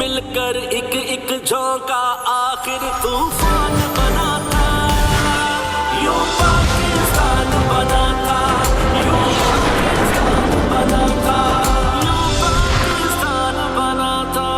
मिलकर एक एक झोंका आखिर तूफान बना था, यूं पाकिस्तान बना था, यूं पाकिस्तान बना था, यूं पाकिस्तान बना था।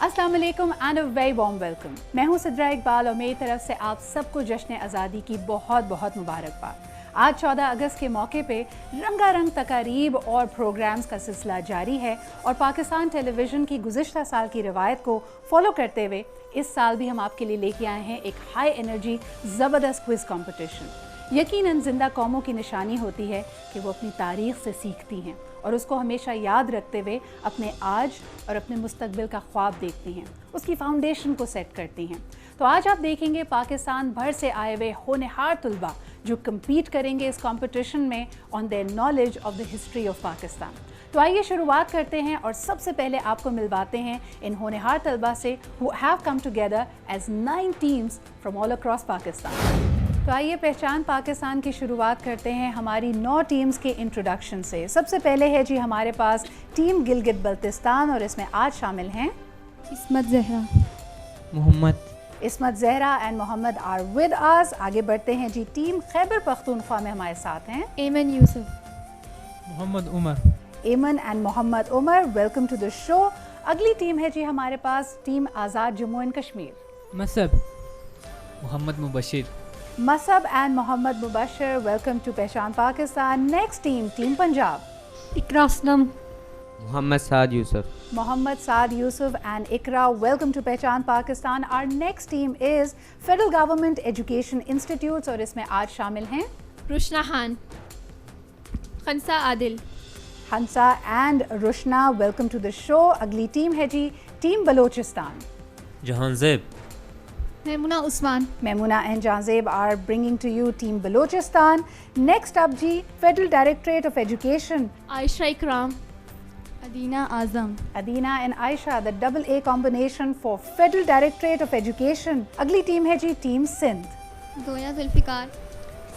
अस्सलाम वालेकुम and a very warm welcome. मैं हूं सिद्रा इकबाल और मेरी तरफ से आप सबको जश्न आज़ादी की बहुत बहुत मुबारकबाद। आज 14 अगस्त के मौके पे रंगारंग तकारीब और प्रोग्राम्स का सिलसिला जारी है और पाकिस्तान टेलीविज़न की गुज़िश्ता साल की रवायत को फॉलो करते हुए इस साल भी हम आपके लिए लेके आए हैं एक हाई एनर्जी ज़बरदस्त क्विज़ कंपटीशन। यकीनन जिंदा कौमों की निशानी होती है कि वो अपनी तारीख़ से सीखती हैं और उसको हमेशा याद रखते हुए अपने आज और अपने मुस्तकबिल का ख्वाब देखती हैं, उसकी फाउंडेशन को सेट करती हैं। तो आज आप देखेंगे पाकिस्तान भर से आए हुए होनहार तलबा जो कम्पीट करेंगे इस कंपटीशन में on their knowledge of the history of Pakistan. तो आइए शुरुआत करते हैं और सबसे पहले आपको मिलवाते हैं इन होनहार तलबा से who have come together as 9 teams from all across Pakistan. तो आइए पहचान पाकिस्तान की शुरुआत करते हैं हमारी 9 टीम्स के इंट्रोडक्शन से। सबसे पहले है जी हमारे पास टीम गिलगित बल्तिस्तान और इसमें आज शामिल हैं Ismat Zahra, Mohammad. Ismat Zahra and Mohammad are with us. आगे बढ़ते हैं जी टीम खैबर पख्तूनख्वा में हमारे साथ हैं एमन Yusuf, Mohammad Umar. Eman and Mohammad Umar, welcome to the show. अगली टीम है जी हमारे पास team Azad Jammu and Kashmir, Masab, Mohammad Mubashir. Masab and Mohammad Mubashar, welcome to Pehchan Pakistan. Next team team Punjab, Iqra Aslam, Mohammad Saad Yusuf. Mohammad Saad Yusuf and Ikra, welcome to Pehchan Pakistan. Our next team is Federal Government Education Institutes और इसमें आज शामिल हैं Rushna Khan, Khansa Adil, Hansa and Rushna, welcome to the show. अगली टीम है जी team Balochistan, Jahanzeb, Maimuna Usman, Memuna and Janzeb are bringing to you team Balochistan. Next up जी Federal Directorate of Education, Ayesha Ikram, Adina Azam, Adina and Aisha, the double A combination for Federal Directorate of Education. अगली team है जी team Sindh, Zoya Zulfikar,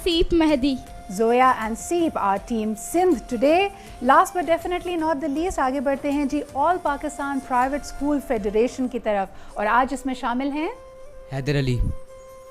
सीप Mehdi, Zoya and Seep are team Sindh today. Last but definitely not the least, आगे बढ़ते हैं जी All Pakistan Private School Federation की तरफ और आज इसमें शामिल हैं Haider Ali,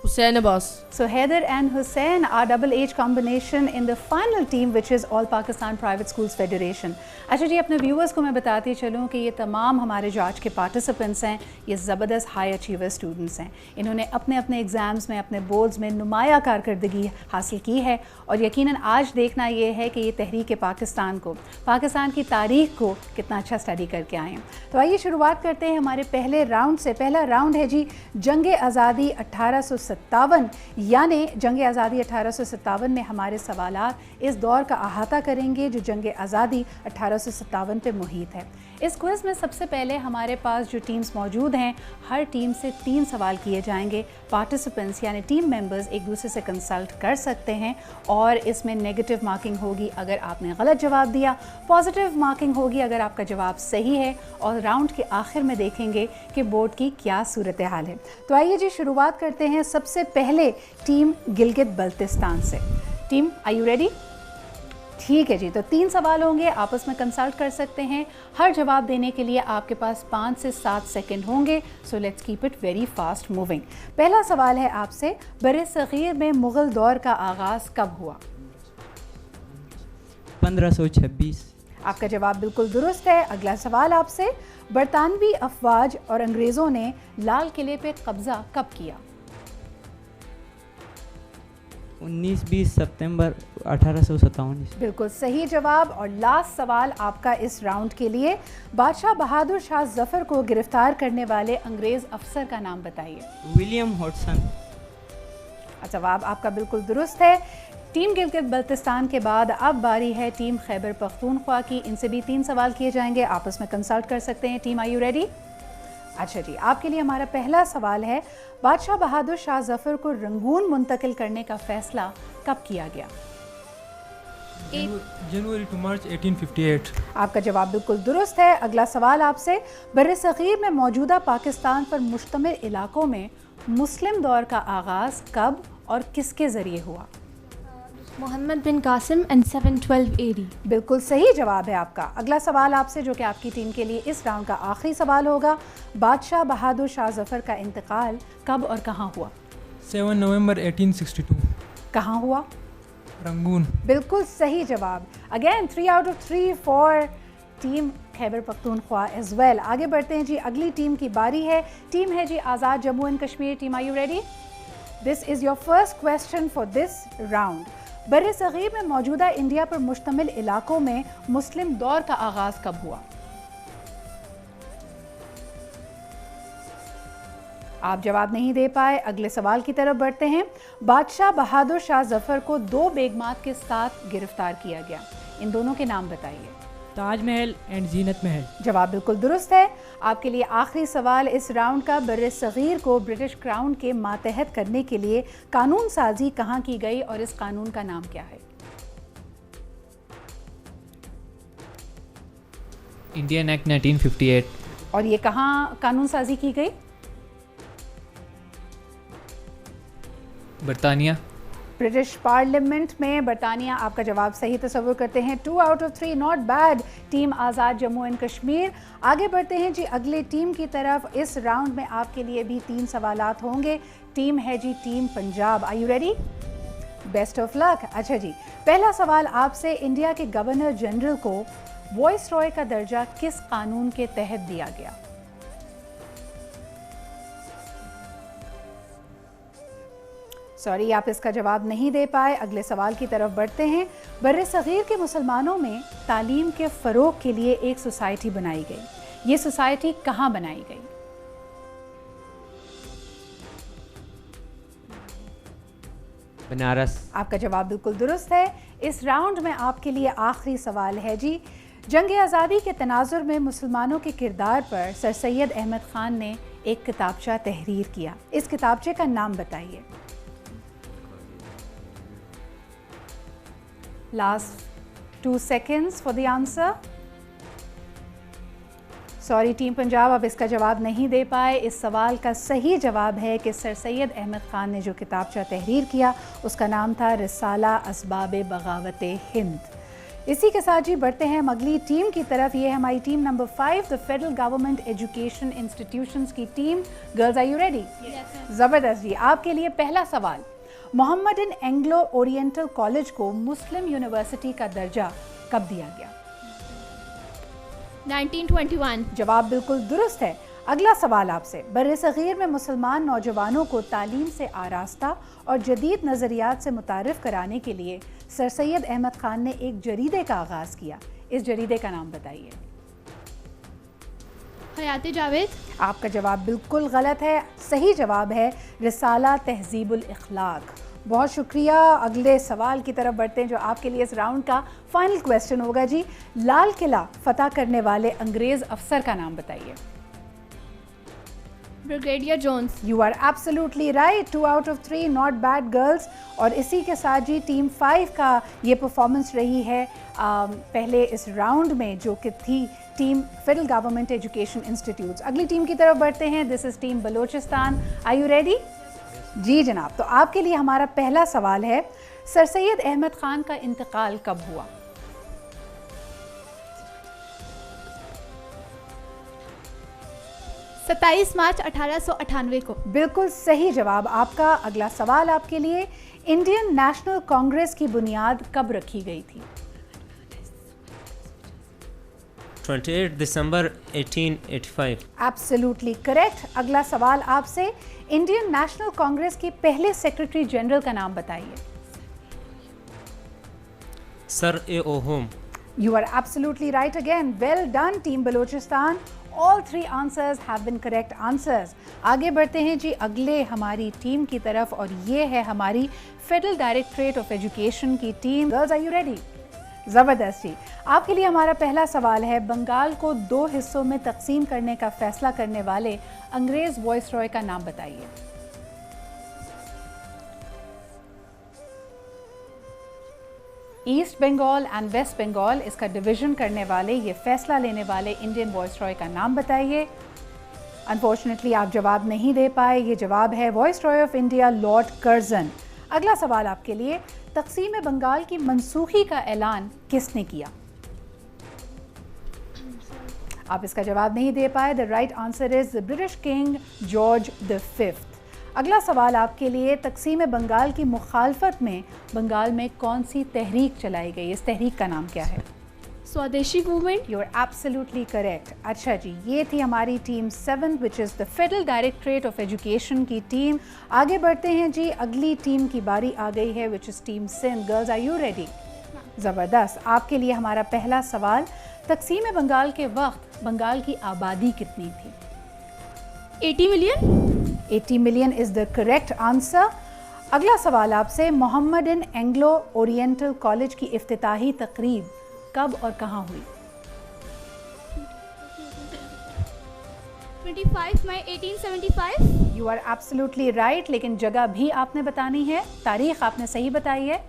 Hussain Abbas. So Haider and Hussain are double H combination in the final team which is All Pakistan Private Schools Federation. अच्छा जी, अपने व्यूअर्स को मैं बताती चलूँ कि ये तमाम हमारे जो आज के पार्टिसिपेंट्स हैं ये ज़बरदस्त हाई अचीवर स्टूडेंट्स हैं। इन्होंने अपने अपने एग्ज़ाम्स में, अपने बोर्ड्स में नुमाया कारकर्दगी हासिल की है और यकीनन आज देखना ये है कि ये तहरीक पाकिस्तान को, पाकिस्तान की तारीख़ को कितना अच्छा स्टडी करके आए हैं। तो आइए शुरुआत करते हैं हमारे पहले राउंड से। पहला राउंड है जी जंग आज़ादी 1857, यानी जंग आज़ादी 1857 में हमारे सवालात इस दौर का अहाता करेंगे जो जंग आज़ादी 1857 पे मुहित है। इस क्विज़ में सबसे पहले हमारे पास जो टीम्स मौजूद हैं हर टीम से 3 सवाल किए जाएंगे। पार्टिसिपेंट्स यानी टीम मेंबर्स एक दूसरे से कंसल्ट कर सकते हैं और इसमें नेगेटिव मार्किंग होगी अगर आपने गलत जवाब दिया, पॉजिटिव मार्किंग होगी अगर आपका जवाब सही है और राउंड के आखिर में देखेंगे कि बोर्ड की क्या सूरत हाल है। तो आइए जी शुरुआत करते हैं सबसे पहले टीम गिलगित बल्तिस्तान से। Team are you ready? ठीक है जी, तो 3 सवाल होंगे, आपस में कंसल्ट कर सकते हैं। हर जवाब देने के लिए आपके पास 5 से 7 सेकंड होंगे। So let's keep it very fast moving. पहला सवाल है आपसे, बरे-सग़ीर में मुग़ल दौर का आगाज़ कब हुआ? 1526। आपका जवाब बिल्कुल दुरुस्त है। अगला सवाल आपसे, बरतानवी अफवाज और अंग्रेज़ों ने लाल किले पे कब्ज़ा कब किया? 19-20 सितंबर 1857। बिल्कुल सही जवाब। और लास्ट सवाल आपका इस राउंड के लिए, बादशाह बहादुर शाह जफ़र को गिरफ्तार करने वाले अंग्रेज़ अफसर का नाम बताइए। William Hodson. जवाब आपका बिल्कुल दुरुस्त है। टीम गिलगित बल्तिस्तान के बाद अब बारी है टीम खैबर पख्तूनख्वा की। इनसे भी 3 सवाल किए जाएंगे, आपस में कंसल्ट कर सकते हैं। Team are you ready? अच्छा जी, आपके लिए हमारा पहला सवाल है, बादशाह बहादुर शाह जफ़र को रंगून मुंतकिल करने का फैसला कब किया गया? जनवरी टू मार्च 1858। आपका जवाब बिल्कुल दुरुस्त है। अगला सवाल आपसे, बर्र-ए-सग़ीर में मौजूदा पाकिस्तान पर मुश्तमिल इलाकों में मुस्लिम दौर का आगाज़ कब और किसके ज़रिए हुआ? मोहम्मद बिन कासिम एंड 712 AD। बिल्कुल सही जवाब है आपका। अगला सवाल आपसे जो कि आपकी टीम के लिए इस राउंड का आखिरी सवाल होगा। बादशाह बहादुर शाह जफ़र का इंतकाल कब और कहाँ हुआ? 7 नवंबर 1862 कहाँ हुआ? रंगून। बिल्कुल सही जवाब। Again 3 out of 3 for team Khyber Pakhtunkhwa as well. आगे बढ़ते हैं जी, अगली टीम की बारी है। टीम है जी Azad Jammu and Kashmir. Team, are you ready? This is your first question for this round. बर्र सग़ीर में मौजूदा इंडिया पर मुश्तमिल इलाकों में मुस्लिम दौर का आगाज़ कब हुआ? आप जवाब नहीं दे पाए। अगले सवाल की तरफ बढ़ते हैं। बादशाह बहादुर शाह जफ़र को 2 बेगमात के साथ गिरफ्तार किया गया। इन दोनों के नाम बताइए। ताजमहल एंड जीनत महल। जवाब बिल्कुल दुरुस्त है। आपके लिए आखिरी सवाल इस राउंड का। बर्र सग़ीर को ब्रिटिश क्राउन के मातहत करने के लिए कानून साजी कहाँ की गई और इस कानून का नाम क्या है? Indian act 1958। और ये कहाँ कानून साजी की गई? बरतानिया। ब्रिटिश पार्लियामेंट में। बरतानिया आपका जवाब सही तस्वुर करते हैं। 2 out of 3, not bad team Azad Jammu and Kashmir. आगे बढ़ते हैं जी अगले टीम की तरफ। इस राउंड में आपके लिए भी 3 सवालात होंगे। टीम है जी team Punjab. Are you ready? Best of luck. अच्छा जी, पहला सवाल आपसे। इंडिया के गवर्नर जनरल को वॉइस रॉय का दर्जा किस कानून के तहत दिया गया? सॉरी, आप इसका जवाब नहीं दे पाए। अगले सवाल की तरफ बढ़ते हैं। बर्रे सग़ीर के मुसलमानों में तालीम के फ़रोग़ के लिए एक सोसाइटी बनाई गई। ये सोसाइटी कहाँ बनाई गई? बनारस। आपका जवाब बिल्कुल दुरुस्त है। इस राउंड में आपके लिए आखिरी सवाल है जी। जंग आज़ादी के तनाजुर में मुसलमानों के किरदार पर सर सैयद अहमद ख़ान ने एक किताबचा तहरीर किया। इस किताबचे का नाम बताइए। Last 2 seconds for the answer. Sorry team Punjab, अब इसका जवाब नहीं दे पाए। इस सवाल का सही जवाब है कि सर सैयद अहमद ख़ान ने जो किताबचा तहरीर किया उसका नाम था रिसाला असबाब बगावत हिंद। इसी के साथ जी बढ़ते हैं हम अगली टीम की तरफ। ये है हमारी team number 5, the federal government education institutions की team. Girls, are you ready? ज़बरदस्त जी। आपके लिए पहला सवाल। मोहम्मदन एंग्लो ओरिएंटल कॉलेज को मुस्लिम यूनिवर्सिटी का दर्जा कब दिया गया? 1921। जवाब बिल्कुल दुरुस्त है। अगला सवाल आपसे। बर्रे सग़ीर में मुसलमान नौजवानों को तालीम से आरास्ता और जदीद नज़रियात से मुतारिफ कराने के लिए सर सैयद अहमद ख़ान ने एक जरीदे का आगाज़ किया। इस जरीदे का नाम बताइए। हयात जावेद। आपका जवाब बिल्कुल गलत है। सही जवाब है रिसाला तहज़ीबुल इख़लाक़। बहुत शुक्रिया। अगले सवाल की तरफ बढ़ते हैं जो आपके लिए इस राउंड का फाइनल क्वेश्चन होगा जी। लाल किला फतह करने वाले अंग्रेज़ अफसर का नाम बताइए। Brigadier Jones. You are absolutely right. 2 out of 3, not bad girls. और इसी के साथ जी टीम 5 का ये परफॉर्मेंस रही है पहले इस राउंड में, जो कि थी team federal government education institutes. अगली टीम की तरफ बढ़ते हैं। This is team Balochistan. Are you ready? जी जनाब। तो आपके लिए हमारा पहला सवाल है। सर सैयद अहमद ख़ान का इंतकाल कब हुआ? सत्ताईस मार्च 1898 को। बिल्कुल सही जवाब आपका। अगला सवाल आपके लिए। इंडियन नेशनल कांग्रेस की बुनियाद कब रखी गई थी? 28 दिसंबर 1885। Absolutely correct. अगला सवाल आपसे। इंडियन नेशनल कांग्रेस के पहले सेक्रेटरी जनरल का नाम बताइए। सर ए ओहोम। You are absolutely right again. Well done, Team Balochistan. All 3 answers have been correct answers. आगे बढ़ते हैं जी अगले हमारी टीम की तरफ और ये है हमारी फेडरल डायरेक्टरेट ऑफ एजुकेशन की team. Girls, are you ready? ज़बरदस्त जी। आपके लिए हमारा पहला सवाल है। बंगाल को 2 हिस्सों में तकसीम करने का फैसला करने वाले अंग्रेज़ वॉइस रॉय का नाम बताइए। East Bengal and west Bengal, इसका डिवीजन करने वाले, ये फैसला लेने वाले इंडियन वॉइस रॉय का नाम बताइए। अनफॉर्चुनेटली आप जवाब नहीं दे पाए। ये जवाब है voice Roy of India Lord Curzon. अगला सवाल आपके लिए, तक़सीम बंगाल की मनसूखी का ऐलान किसने किया? आप इसका जवाब नहीं दे पाए। The right answer is British king George the fifth. अगला सवाल आपके लिए, तक़सीम बंगाल की मुखालफत में बंगाल में कौन सी तहरीक चलाई गई? इस तहरीक का नाम क्या है? Swadeshi movement. You are absolutely correct. अच्छा जी, ये थी हमारी team 7 which is the federal directorate of education की टीम। आगे बढ़ते हैं जी, अगली टीम की बारी आ गई है which is team Sindh. Girls, are you ready? ज़बरदस्त। आपके लिए हमारा पहला सवाल, तक़सीम बंगाल के वक्त बंगाल की आबादी कितनी थी? 80 million. 80 million is the correct answer. अगला सवाल आपसे, मोहम्मदन एंग्लो ओरिएंटल कॉलेज की इफ्तिताही तकरीब कब और कहाँ हुई? 25 मई 1875। यू आर एब्सोल्युटली राइट, लेकिन जगह भी आपने बतानी है। तारीख आपने सही बताई है।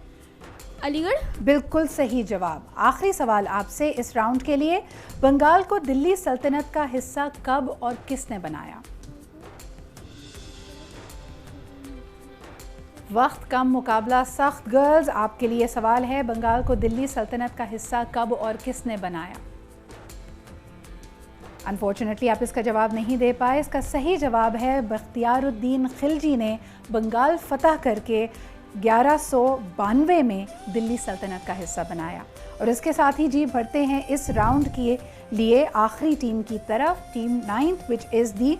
अलीगढ़। बिल्कुल सही जवाब। आखिरी सवाल आपसे इस राउंड के लिए, बंगाल को दिल्ली सल्तनत का हिस्सा कब और किसने बनाया? वक्त कम, मुकाबला सख्त। गर्ल्स, आपके लिए सवाल है, बंगाल को दिल्ली सल्तनत का हिस्सा कब और किसने बनाया? अनफॉर्चुनेटली आप इसका जवाब नहीं दे पाए। इसका सही जवाब है, बख्तियारुद्दीन खिलजी ने बंगाल फतह करके 1192 में दिल्ली सल्तनत का हिस्सा बनाया। और इसके साथ ही जी बढ़ते हैं इस राउंड के लिए आखिरी टीम की तरफ, team 9th which is the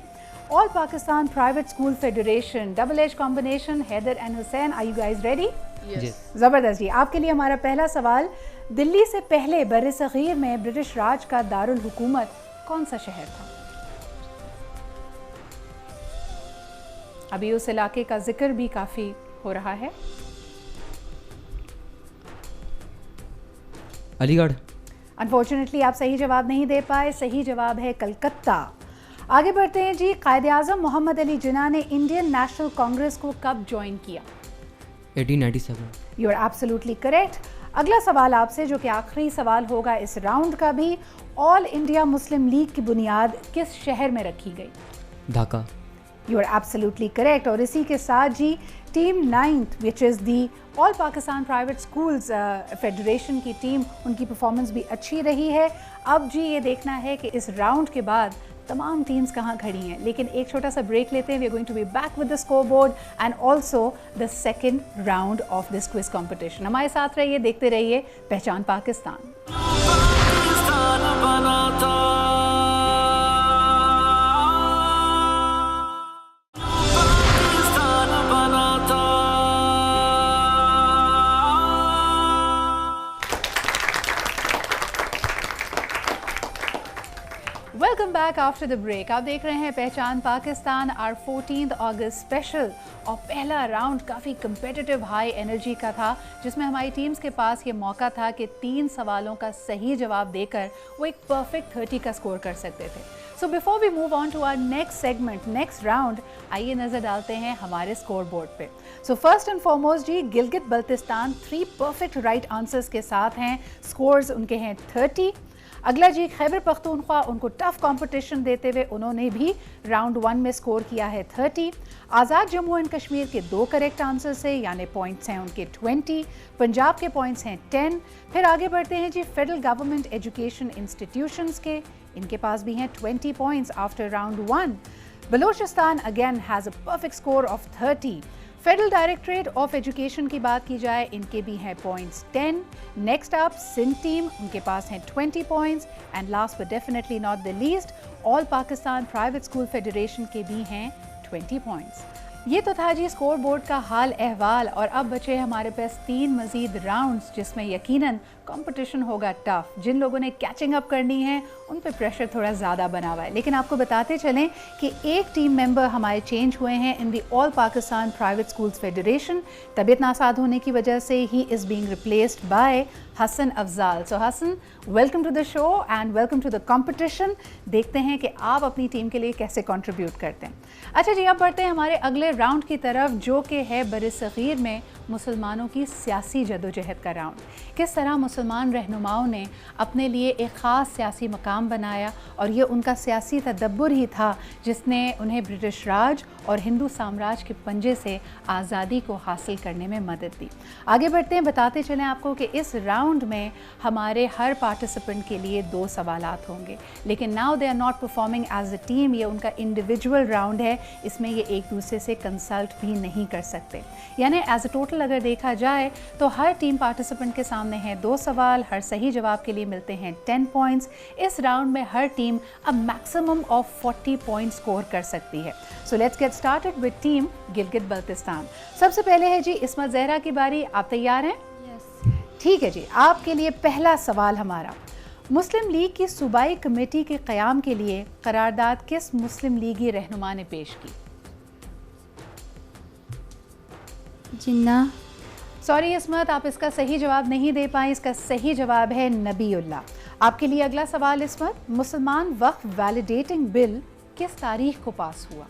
all Pakistan private school federation, double as combination, Haider and Hussain. Are you guys ready? ज़बरदस्त जी। आपके लिए हमारा पहला सवाल, दिल्ली से पहले बर्र-ए-सग़ीर में ब्रिटिश राज का दारुल हुकूमत कौन सा शहर था? अभी उस इलाके का जिक्र भी काफ़ी हो रहा है। अलीगढ़। अनफॉर्चुनेटली आप सही जवाब नहीं दे पाए। सही जवाब है कलकत्ता। आगे बढ़ते हैं जी, कायदे आज़म मोहम्मद अली जिन्ना ने इंडियन नेशनल कांग्रेस को कब ज्वाइन किया? 1897। You are absolutely correct. अगला सवाल आपसे, जो कि आखिरी सवाल होगा इस राउंड का भी, ऑल इंडिया मुस्लिम लीग की बुनियाद किस शहर में रखी गई? Dhaka. You are absolutely correct. और इसी के साथ जी team 9th which is the all Pakistan private schools federation की टीम, उनकी परफॉर्मेंस भी अच्छी रही है। अब जी ये देखना है कि इस राउंड के बाद तमाम टीम्स कहाँ खड़ी हैं, लेकिन एक छोटा सा ब्रेक लेते हैं। We are going to be back with the score board and also the second round of this quiz competition. हमारे साथ रहिए, देखते रहिए पहचान पाकिस्तान। पाकिस्तान बना था, पाकिस्तान बना था। Welcome back after the break. आप देख रहे हैं पहचान पाकिस्तान, आर 14 अगस्त स्पेशल। और पहला राउंड काफ़ी कंपेटिटिव हाई एनर्जी का था, जिसमें हमारी टीम्स के पास ये मौका था कि 3 सवालों का सही जवाब देकर वो एक परफेक्ट 30 का स्कोर कर सकते थे। So before we move on to our next segment, next round, आइए नज़र डालते हैं हमारे स्कोर बोर्ड पे। सो फर्स्ट एंड फॉरमोस्ट जी, Gilgit Baltistan 3 perfect right answers के साथ हैं, स्कोर्स उनके हैं 30। अगला जी खैबर पख्तूनख्वा, उनको टफ कंपटीशन देते हुए उन्होंने भी राउंड 1 में स्कोर किया है 30। आज़ाद जम्मू एंड कश्मीर के 2 करेक्ट आंसर्स है, यानी पॉइंट्स हैं उनके 20। पंजाब के पॉइंट्स हैं 10। फिर आगे बढ़ते हैं जी फेडरल गवर्नमेंट एजुकेशन इंस्टीट्यूशंस के, इनके पास भी हैं 20 points after round 1। Balochistan again has a perfect score of 30। Federal directorate of education की बात की जाए, इनके भी हैं points 10। Next up Sindh team, उनके पास हैं 20 points. And last but definitely not the least, all Pakistan private school federation के भी हैं 20 पॉइंट्स। ये तो था जी स्कोर बोर्ड का हाल अहवाल। और अब बचे हमारे पास 3 मज़ीद राउंड्स, जिसमें यकीनन कंपटीशन होगा टफ। जिन लोगों ने कैचिंग अप करनी है उन पे प्रेशर थोड़ा ज़्यादा बना हुआ है, लेकिन आपको बताते चलें कि एक टीम मेंबर हमारे चेंज हुए हैं in the all Pakistan private schools federation. तबीयत नासाद होने की वजह से ही is being replaced by Hasan Afzal. So Hasan, welcome to the show and welcome to the competition. देखते हैं कि आप अपनी टीम के लिए कैसे कंट्रीब्यूट करते हैं। अच्छा जी, अब बढ़ते हैं हमारे अगले राउंड की तरफ, जो कि है बर्र-ए-सग़ीर में मुसलमानों की सियासी जदोजहद का राउंड। किस तरह मुसलमान रहनुमाओं ने अपने लिए एक ख़ास सियासी मकाम बनाया और ये उनका सियासी तदब्बुर ही था जिसने उन्हें ब्रिटिश राज और हिंदू साम्राज्य के पंजे से आज़ादी को हासिल करने में मदद दी। आगे बढ़ते हैं, बताते चलें आपको कि इस राउंड में हमारे हर पार्टिसिपेंट के लिए 2 सवालात होंगे, लेकिन now they are not performing as a team. ये उनका इंडिविजुअल राउंड है, इसमें ये एक दूसरे से कंसल्ट भी नहीं कर सकते। यानी एज अ टोटल अगर देखा जाए तो हर टीम पार्टिसिपेंट के सामने हैं 2 सवाल, हर सही जवाब के लिए मिलते हैं 10 पॉइंट्स। इस राउंड में हर team a maximum of 40 point score कर सकती है। So let's get started with team Gilgit Baltistan. सबसे पहले है जी इस्मत ज़हरा की बारी, आप तैयार हैं? यस। ठीक है जी, आपके लिए पहला सवाल हमारा, मुस्लिम लीग की सूबाई कमेटी के क़याम के लिए करारदाद किस मुस्लिम लीगी रहनुमा ने पेश की? जिन्ना। सॉरी इस्मत, आप इसका सही जवाब नहीं दे पाए। इसका सही जवाब है नबीउल्लाह। आपके लिए अगला सवाल इस्मत, मुसलमान वक्फ वैलिडेटिंग बिल किस तारीख को पास हुआ?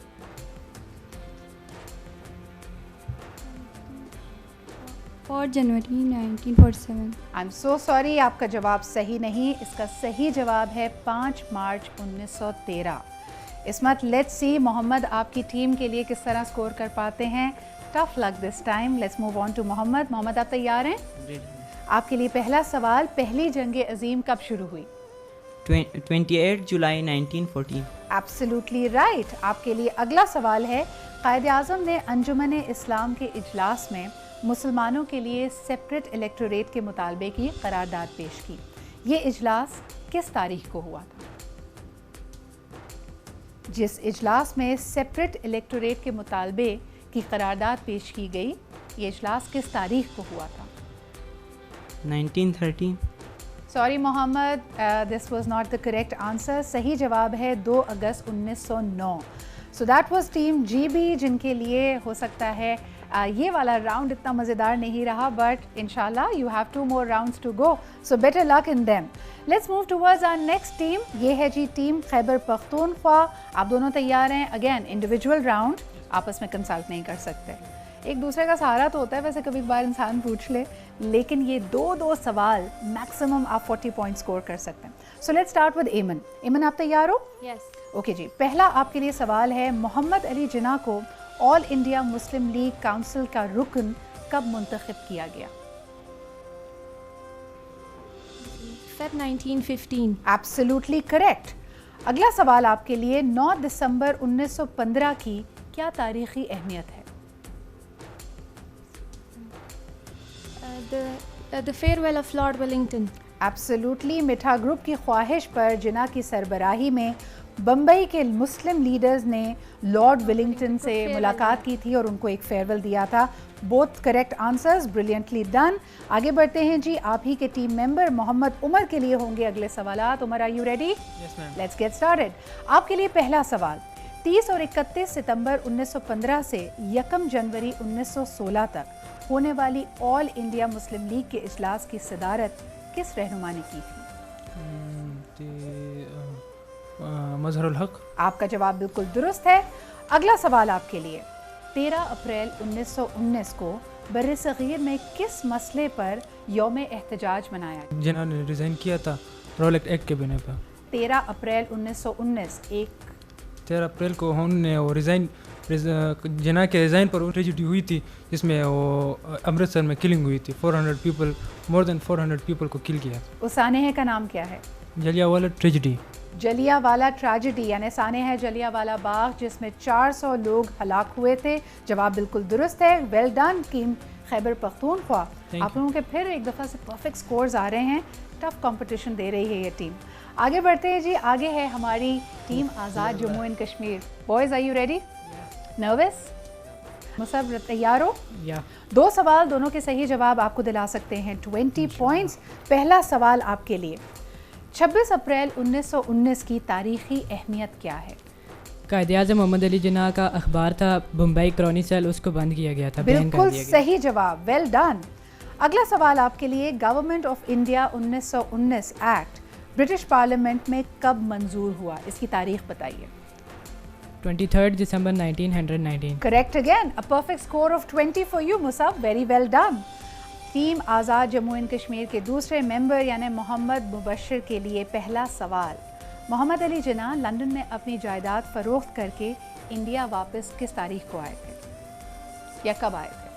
4 जनवरी 1947। आई एम सो सॉरी, आपका जवाब सही नहीं। इसका सही जवाब है 5 मार्च 1913। इस्मत, लेट्स सी मोहम्मद आपकी टीम के लिए किस तरह स्कोर कर पाते हैं। Tough luck this time. Let's move on to Mohammad. Mohammad, आप तैयार हैं? आपके लिए पहला सवाल, पहली जंग अजीम कब शुरू हुई? 28 जुलाई 1914। Absolutely right. आपके लिए अगला सवाल है, कायद आज़म ने अंजुमन इस्लाम के इजलास में मुसलमानों के लिए सेपरेट इलेक्टोरेट के मुतालबे की करारदाद पेश की। ये इजलास किस तारीख को हुआ था? जिस इजलास में सेपरेट इलेक्टोरेट के मुतालबे की करारदाद पेश की गई, ये इजलास किस तारीख को हुआ था? 1913। Sorry Mohammad, this was not the correct answer. सही जवाब है 2 अगस्त 1909। So that was team GB, जिनके लिए हो सकता है ये वाला राउंड इतना मज़ेदार नहीं रहा, बट इंशाल्लाह you have 2 more rounds to go, so better luck in them. Let's move towards our next team. ये है जी टीम खैबर पख्तूनख्वा। आप दोनों तैयार हैं? अगेन इंडिविजुअल राउंड, आपस में कंसल्ट नहीं कर सकते। एक दूसरे का सहारा तो होता है वैसे, कभी बार इंसान पूछ ले, लेकिन ये 2 सवाल मैक्सिमम आप 40 पॉइंट स्कोर कर सकते हैं। सो लेट्स स्टार्ट विद एमन। एमन, आप तैयार हो? यस। ओके जी, पहला आपके लिए सवाल है, मोहम्मद अली जिन्ना को all India Muslim league council का रुकन कब मुंतखब किया गया? Feb 1915। Absolutely correct. अगला सवाल आपके लिए, 9 दिसंबर 1915 की क्या तारीखी अहमियत है? The farewell of Lord Wellington। Absolutely. मिठा ग्रुप की ख्वाहिश पर जिन्ना की सरबराही में बम्बई के मुस्लिम लीडर्स ने लॉर्ड विलिंगटन से मुलाकात की थी और उनको एक फेयरवेल दिया था। Both correct answers, brilliantly done. आगे बढ़ते हैं जी, आप ही के टीम मेंबर मोहम्मद उमर के लिए होंगे अगले सवालात। Umar, are you ready? Yes ma'am. Let's get started. आपके लिए पहला सवाल, 30 और 31 सितंबर 1915 से 1 जनवरी 1916 तक होने वाली ऑल इंडिया मुस्लिम लीग के इजलास की सदारत किस रहनुमा ने की थी? मजहरुल हक। आपका जवाब बिल्कुल दुरुस्त है। अगला सवाल आपके लिए, 13 अप्रैल 1919 को बर्र-ए-सग़ीर में किस मसले पर यौम एहतजाज मनाया गया? जिन्होंने रिज़ाइन किया था रोल एक्ट के बिना पर। 13 अप्रैल 1919, 13 अप्रैल को उन्होंने वो जिन्ना के रिज़ाइन पर वो ट्रेजिडी हुई थी, जिसमें वो अमृतसर में किलिंग हुई थी। 400 पीपल, मोर देन 400 पीपल को किल किया। उस सानेह का नाम क्या है? जलियांवाला ट्रेजिडी। जलियांवाला ट्रेजिडी, यानी साने है जलियांवाला बाग, जिसमें 400 लोग हलाक हुए थे। जवाब बिल्कुल दुरुस्त है। Well done team Khyber Pakhtunkhwa. आप लोगों के फिर एक दफ़ा से परफेक्ट स्कोर्स आ रहे हैं। टफ कंपटीशन दे रही है ये टीम। आगे बढ़ते हैं जी, आगे है हमारी team Azad Jammu and Kashmir. Boys, are you ready? Nervous? Musab, तैयार हो? या 2 सवाल, दोनों के सही जवाब आपको दिला सकते हैं 20 पॉइंट्स। पहला सवाल आपके लिए, 26 अप्रैल 1919 की तारीखी अहमियत क्या है? कायद-ए-आज़म मोहम्मद अली जिन्ना का अखबार था बम्बई क्रॉनिकल, उसको बंद किया गया था। बिल्कुल सही जवाब, वेल डन। अगला सवाल आपके लिए, government of India 1919 act British parliament में कब मंजूर हुआ? इसकी तारीख बताइए। 23rd December 1919. Correct again. A perfect score of 20 for you, Musab. Very well done. Team Azad Jammu and Kashmir के दूसरे मेंबर यानी मोहम्मद मुबश्शिर के लिए पहला सवाल। मोहम्मद अली जिन्ना लंदन में अपनी जायदाद फरोख्त करके इंडिया वापस किस तारीख को आए थे या कब आए थे?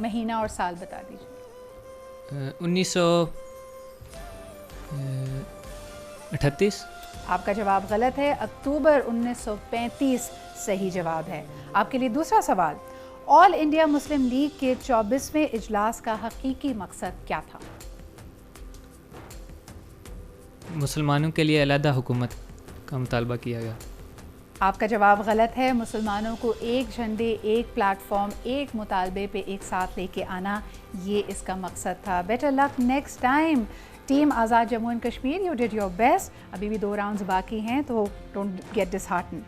महीना और साल बता दीजिए। 1938। आपका जवाब गलत है। अक्टूबर 1935 सही जवाब है। आपके लिए दूसरा सवाल। ऑल इंडिया मुस्लिम लीग के 24वें इजलास का हकीकी मकसद क्या था? मुसलमानों के लिए अलहदा हुकूमत का मुतालबा किया गया। आपका जवाब गलत है। मुसलमानों को एक झंडे, एक प्लेटफॉर्म, एक मुतालबे पे एक साथ लेके आना, ये इसका मकसद था। Better luck next time. Team Azad Jammu and Kashmir, you did your best. अभी भी 2 राउंड्स बाकी हैं, तो डोंट गेट डिसहार्टन।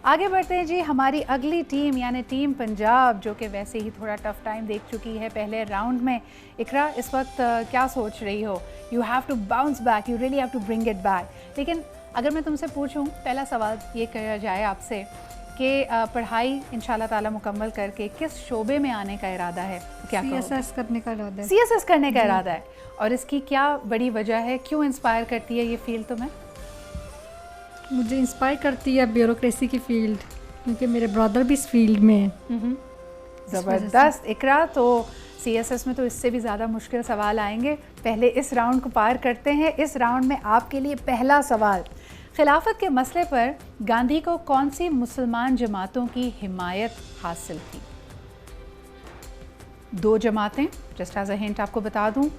आगे बढ़ते हैं जी। हमारी अगली टीम यानी टीम पंजाब, जो कि वैसे ही थोड़ा टफ टाइम देख चुकी है पहले राउंड में। इकरा, इस वक्त क्या सोच रही हो? You have to bounce back, you really have to bring it back. लेकिन अगर मैं तुमसे पूछूं, पहला सवाल ये किया जाए आपसे कि पढ़ाई इंशाल्लाह ताला मुकम्मल करके किस शोबे में आने का इरादा है? क्या CSS करने का इरादा है। CSS करने का इरादा है। और इसकी क्या बड़ी वजह है? क्यों इंस्पायर करती है ये फील्ड तुम्हें? मुझे इंस्पायर करती है ब्यूरोक्रेसी की फील्ड, क्योंकि मेरे ब्रदर भी इस फील्ड में हैं। ज़बरदस्त। इकरा, तो CSS में तो इससे भी ज़्यादा मुश्किल सवाल आएंगे। पहले इस राउंड को पार करते हैं। इस राउंड में आपके लिए पहला सवाल। खिलाफत के मसले पर गांधी को कौन सी मुसलमान जमातों की हिमायत हासिल थी? 2 जमातें, जस्ट एज अ हिंट आपको बता दूं।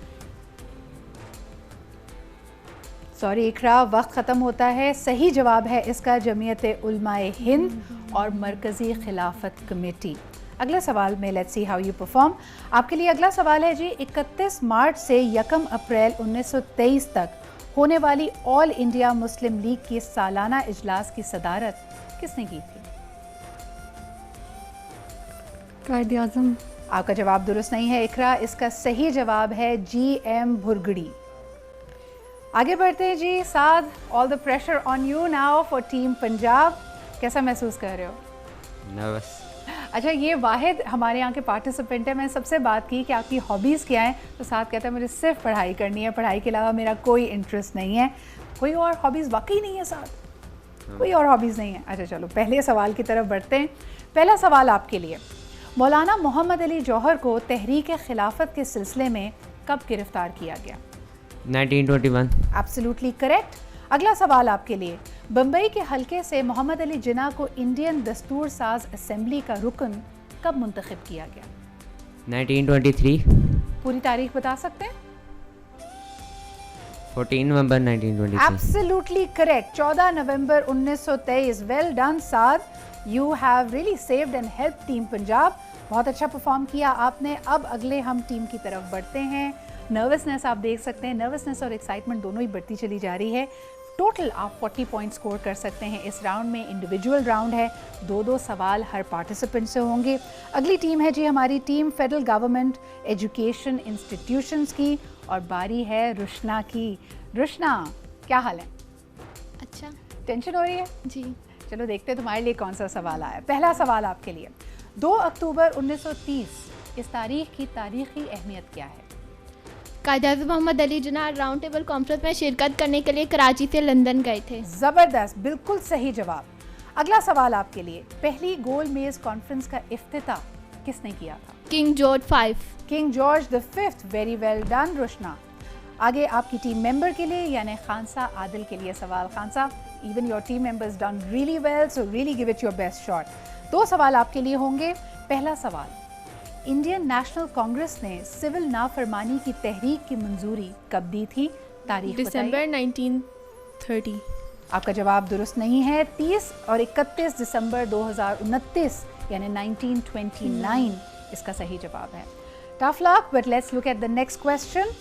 सॉरी इकरा, वक्त ख़त्म होता है। सही जवाब है इसका जमीयत उलमाए हिंद और मरकज़ी खिलाफत कमेटी। अगला सवाल में let's see how you perform. आपके लिए अगला सवाल है जी। 31 मार्च से 1 अप्रैल 1923 तक होने वाली ऑल इंडिया मुस्लिम लीग की सालाना इजलास की सदारत किसने की थी? कायदे आज़म। आपका जवाब दुरुस्त नहीं है इकरा। इसका सही जवाब है GM भुरगड़ी। आगे बढ़ते हैं जी। Saad, all the pressure on you now for team Punjab. कैसा महसूस कर रहे हो? नर्वस। अच्छा, ये वाहिद हमारे यहाँ के पार्टिसिपेंट है। मैंने सबसे बात की कि आपकी हॉबीज़ क्या हैं, तो साथ कहता है मुझे सिर्फ पढ़ाई करनी है, पढ़ाई के अलावा मेरा कोई इंटरेस्ट नहीं है। कोई और हॉबीज़ वाकई नहीं है साथ? कोई और हॉबीज़ नहीं है? अच्छा चलो पहले सवाल की तरफ बढ़ते हैं। पहला सवाल आपके लिए। मौलाना मोहम्मद अली जौहर को तहरीक खिलाफत के सिलसिले में कब गिरफ्तार किया गया? 1921। Absolutely correct. अगला सवाल आपके लिए। बम्बई के हलके से मोहम्मद अली जिन्ना को इंडियन दस्तूर साज असेंबली का रुकन कब मुंतखब किया गया? 1923। पूरी तारीख बता सकते हैं? 14 नवंबर 1923। Absolutely correct, 14 November 1923। Well done Saad, you have really saved and help team Punjab. बहुत अच्छा परफॉर्म किया आपने। अब अगले हम टीम की तरफ बढ़ते हैं। नर्वसनेस आप देख सकते हैं, नर्वसनेस और एक्साइटमेंट दोनों ही बढ़ती चली जा रही है। टोटल आप 40 पॉइंट स्कोर कर सकते हैं इस राउंड में। इंडिविजुअल राउंड है, 2-2 सवाल हर पार्टिसिपेंट से होंगे। अगली टीम है जी हमारी team federal government education institutions की, और बारी है रुशना की। रुशना, क्या हाल है? अच्छा। टेंशन हो रही है? जी। चलो देखते हैं तुम्हारे लिए कौन सा सवाल आया। पहला सवाल आपके लिए। 2 अक्टूबर 1930 इस तारीख की तारीखी अहमियत क्या है? कायद-ए-आज़म मोहम्मद अली जिन्ना राउंड टेबल कॉन्फ्रेंस में शिरकत करने के लिए कराची से लंदन गए थे। ज़बरदस्त, बिल्कुल सही जवाब। अगला सवाल आपके लिए। पहली गोल मेज कॉन्फ्रेंस का इफ्तिताह किसने किया था? King George V। King George the 5th। Very well done Rushna. आगे आपकी टीम मेंबर के लिए यानी खानसा आदिल के लिए सवाल। Khansa, even your team members done really well, so really give it your best shot. 2 सवाल आपके लिए होंगे। पहला सवाल। इंडियन नेशनल कांग्रेस ने सिविल नाफरमानी की तहरीक की मंजूरी कब दी थी? तारीख दिसंबर 1930। आपका जवाब दुरुस्त नहीं है। 30 और 31 दिसंबर 2029 यानी 1929 इसका सही जवाब है। Tough luck, but let's look at the next question.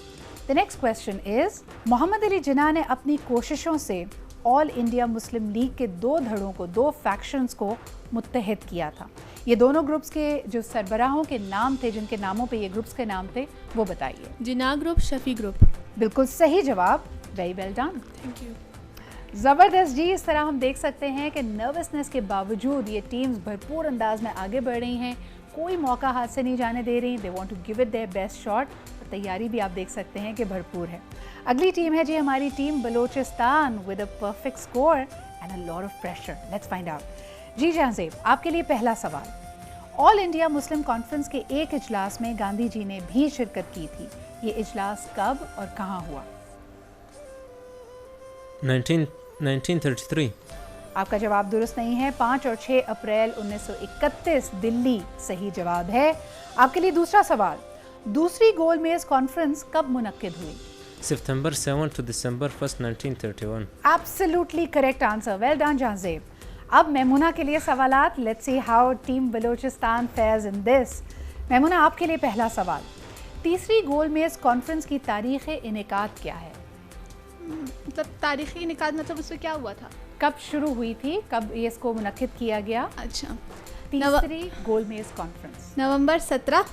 The next question is, Mohammad Ali Jinnah ने अपनी कोशिशों से ऑल इंडिया मुस्लिम लीग के 2 धड़ों को, 2 फैक्शंस को मुत्तहिद किया था। ये दोनों ग्रुप्स के जो सरबराहों के नाम थे, जिनके नामों पे ये ग्रुप्स के नाम थे, वो बताइए। जिन्ना ग्रुप, शफी ग्रुप। बिल्कुल सही जवाब। Very well done. Thank you. ज़बरदस्त जी। इस तरह हम देख सकते हैं कि नर्वसनेस के बावजूद ये टीम्स भरपूर अंदाज में आगे बढ़ रही हैं, कोई मौका हाथ से नहीं जाने दे रही। They want to give it their best shot. तैयारी भी आप देख सकते हैं कि भरपूर है। अगली टीम है जी हमारी team Balochistan with a perfect score and a lot of pressure. Let's find out. जी जहांज़ेब, आपके लिए पहला सवाल। ऑल इंडिया मुस्लिम कॉन्फ्रेंस के एक इजलास में गांधी जी ने भी शिरकत की थी। ये इजलास कब और कहाँ हुआ? 1933। आपका जवाब दुरुस्त नहीं है। 5 और 6 अप्रैल 1931 दिल्ली सही जवाब है। आपके लिए दूसरा सवाल। दूसरी गोलमेज कॉन्फ्रेंस कब मुनक्किद हुई? September 7 to December 1st, 1931. Absolutely correct answer. Well done Jahanzeb. अब मेमुना के लिए सवालात। Let's see how team Balochistan fares in this. Memuna, आपके लिए पहला सवाल। तीसरी गोलमेज कॉन्फ्रेंस की तारीख़ इनेकाद क्या है? मतलब तारीखी निकाल, मतलब उसमें क्या हुआ था? कब शुरू हुई थी, कब ये इसको मुनक्किद किया गया? अच्छा, तीसरी गोलमेज कॉन्फ्रेंस नवंबर 17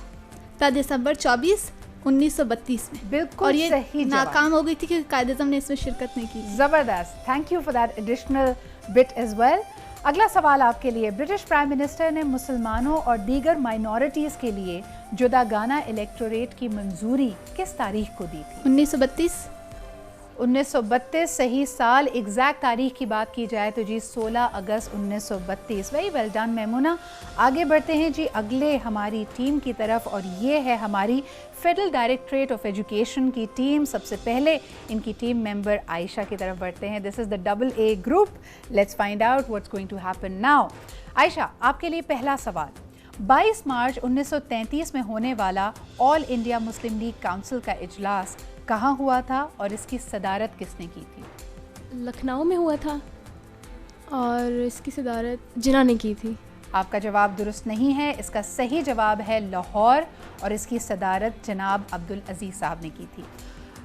या दिसंबर 24, 1932 में। बिल्कुल और ये सही जवाब। नाकाम हो गई थी क्योंकि कायदे-ए-आज़म ने इसमें शिरकत नहीं की। ज़बरदस्त, thank you for that additional bit as well. अगला सवाल आपके लिए। ब्रिटिश प्राइम मिनिस्टर ने मुसलमानों और दीगर माइनॉरिटीज़ के लिए जुदागाना इलेक्टोरेट की मंजूरी किस तारीख को दी थी? 1932। 1932 सही साल। एग्जैक्ट तारीख की बात की जाए तो जी 16 अगस्त 1932। Very well done Memuna. आगे बढ़ते हैं जी अगले हमारी टीम की तरफ और ये है हमारी फेडरल डायरेक्टरेट ऑफ एजुकेशन की टीम। सबसे पहले इनकी टीम मेंबर आयशा की तरफ बढ़ते हैं। This is the AA group. Let's find out what's going to happen now. Ayesha, आपके लिए पहला सवाल। 22 मार्च 1933 में होने वाला all India Muslim league council का इजलास कहाँ हुआ था और इसकी सदारत किसने की थी? लखनऊ में हुआ था और इसकी सदारत जिन्ना ने की थी। आपका जवाब दुरुस्त नहीं है। इसका सही जवाब है लाहौर और इसकी सदारत जनाब अब्दुल अजीज़ साहब ने की थी।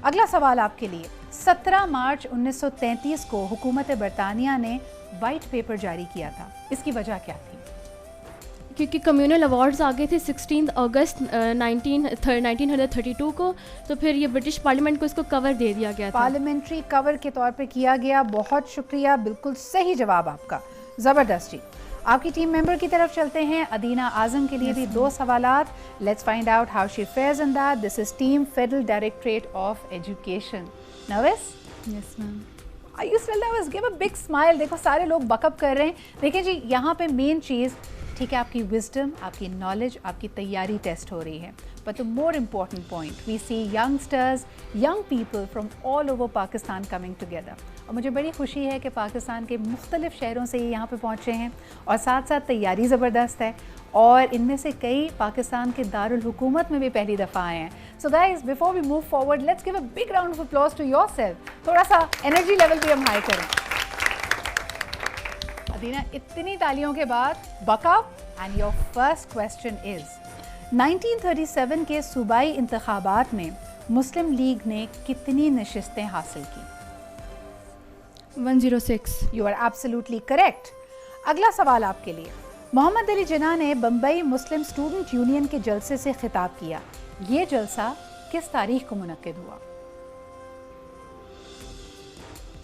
अगला सवाल आपके लिए। 17 मार्च 1933 को हुकूमत बरतानिया ने वाइट पेपर जारी किया था। इसकी वजह क्या थी? क्योंकि कम्युनल अवार्ड्स आ गए थे 16 अगस्त 1932 को, तो फिर ये ब्रिटिश पार्लियामेंट को इसको कवर दे दिया गया था। पार्लियामेंट्री कवर के तौर पे किया गया। बहुत शुक्रिया, बिल्कुल सही जवाब आपका। ज़बरदस्त जी। आपकी टीम मेंबर की तरफ चलते हैं। अदीना आजम के लिए भी 2 सवालात। Let's find out how she fares in that. This is team federal directorate of education. Nervous? Yes ma'am. I you still nervous? Give a big smile. देखो सारे लोग बकअप कर रहे हैं। देखिए जी, यहाँ पे मेन चीज़, ठीक है, आपकी विजडम, आपकी नॉलेज, आपकी तैयारी टेस्ट हो रही है। But the more important point, we see youngsters, young people from all over Pakistan coming together. और मुझे बड़ी खुशी है कि पाकिस्तान के मुख्तलिफ शहरों से ये यहाँ पे पहुँचे हैं और साथ साथ तैयारी ज़बरदस्त है और इनमें से कई पाकिस्तान के दारुल हुकूमत में भी पहली दफ़ा आए हैं। So guys, before we move forward, let's give a big round of applause to yourself. थोड़ा सा एनर्जी लेवल भी हम हाई करें। अदीना, इतनी तालियों के बाद backup and your first question is 1937 के सूबाई इंतखाबात में मुस्लिम लीग ने कितनी नशिस्तें हासिल की? 106। You are absolutely correct. अगला सवाल आपके लिए। मोहम्मद अली जिन्ना ने बम्बई मुस्लिम स्टूडेंट यूनियन के जलसे से खिताब किया। ये जलसा किस तारीख को मुनक्किद हुआ?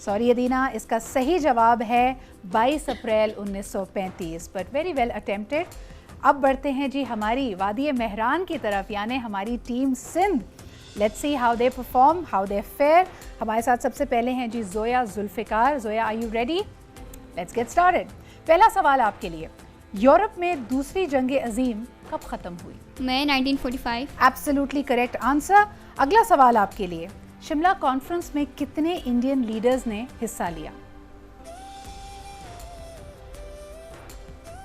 सॉरी अदीना, इसका सही जवाब है 22 अप्रैल 1935। But very well attempted. अब बढ़ते हैं जी हमारी वादी मेहरान की तरफ, यानी हमारी team Sindh. Let's see how they perform, how they fare. हमारे साथ सबसे पहले हैं जी Zoya Zulfiqar. Zoya, are you ready? Let's get started. पहला सवाल आपके लिए। यूरोप में दूसरी जंग अजीम कब ख़त्म हुई? मई 1945। Absolutely correct answer. अगला सवाल आपके लिए। शिमला कॉन्फ्रेंस में कितने इंडियन लीडर्स ने हिस्सा लिया?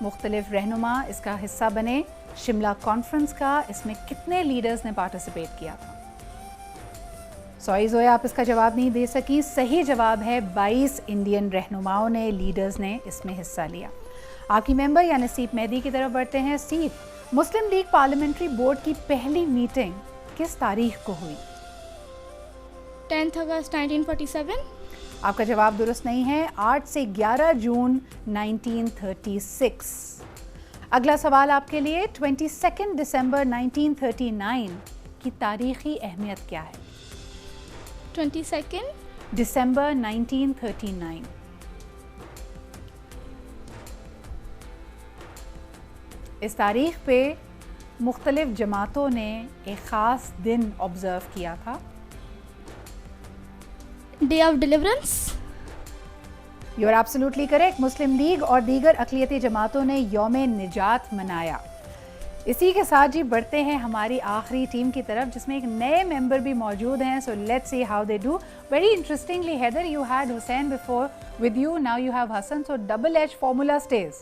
मुख्तलिफ रहनुमा इसका हिस्सा बने शिमला कॉन्फ्रेंस का। इसमें कितने लीडर्स ने पार्टिसिपेट किया था? सॉरी जोया, आप इसका जवाब नहीं दे सकी। सही जवाब है 22 इंडियन रहनुमाओं ने, लीडर्स ने इसमें हिस्सा लिया। आपकी मेंबर यानी सीप मेहदी की तरफ बढ़ते हैं। सीप, मुस्लिम लीग पार्लियामेंट्री बोर्ड की पहली मीटिंग किस तारीख को हुई? 10 अगस्त 1947। आपका जवाब दुरुस्त नहीं है। 8 से 11 जून 1936। अगला सवाल आपके लिए। 22 दिसंबर 1939 की तारीखी अहमियत क्या है? 22 दिसंबर 1939। इस तारीख पे मुख्तलिफ जमातों ने एक ख़ास दिन ऑब्ज़र्व किया था। Day of deliverance. You are absolutely correct. Muslim League और दीगर अक़लियती जमातों ने यौम निजात मनाया। इसी के साथ जी बढ़ते हैं हमारी आखिरी टीम की तरफ, जिसमें एक नए मेंबर भी मौजूद हैं। So let's see how they do. Very interestingly Haider, you had Hussain before with you, now you have Hasan, so double H formula stage.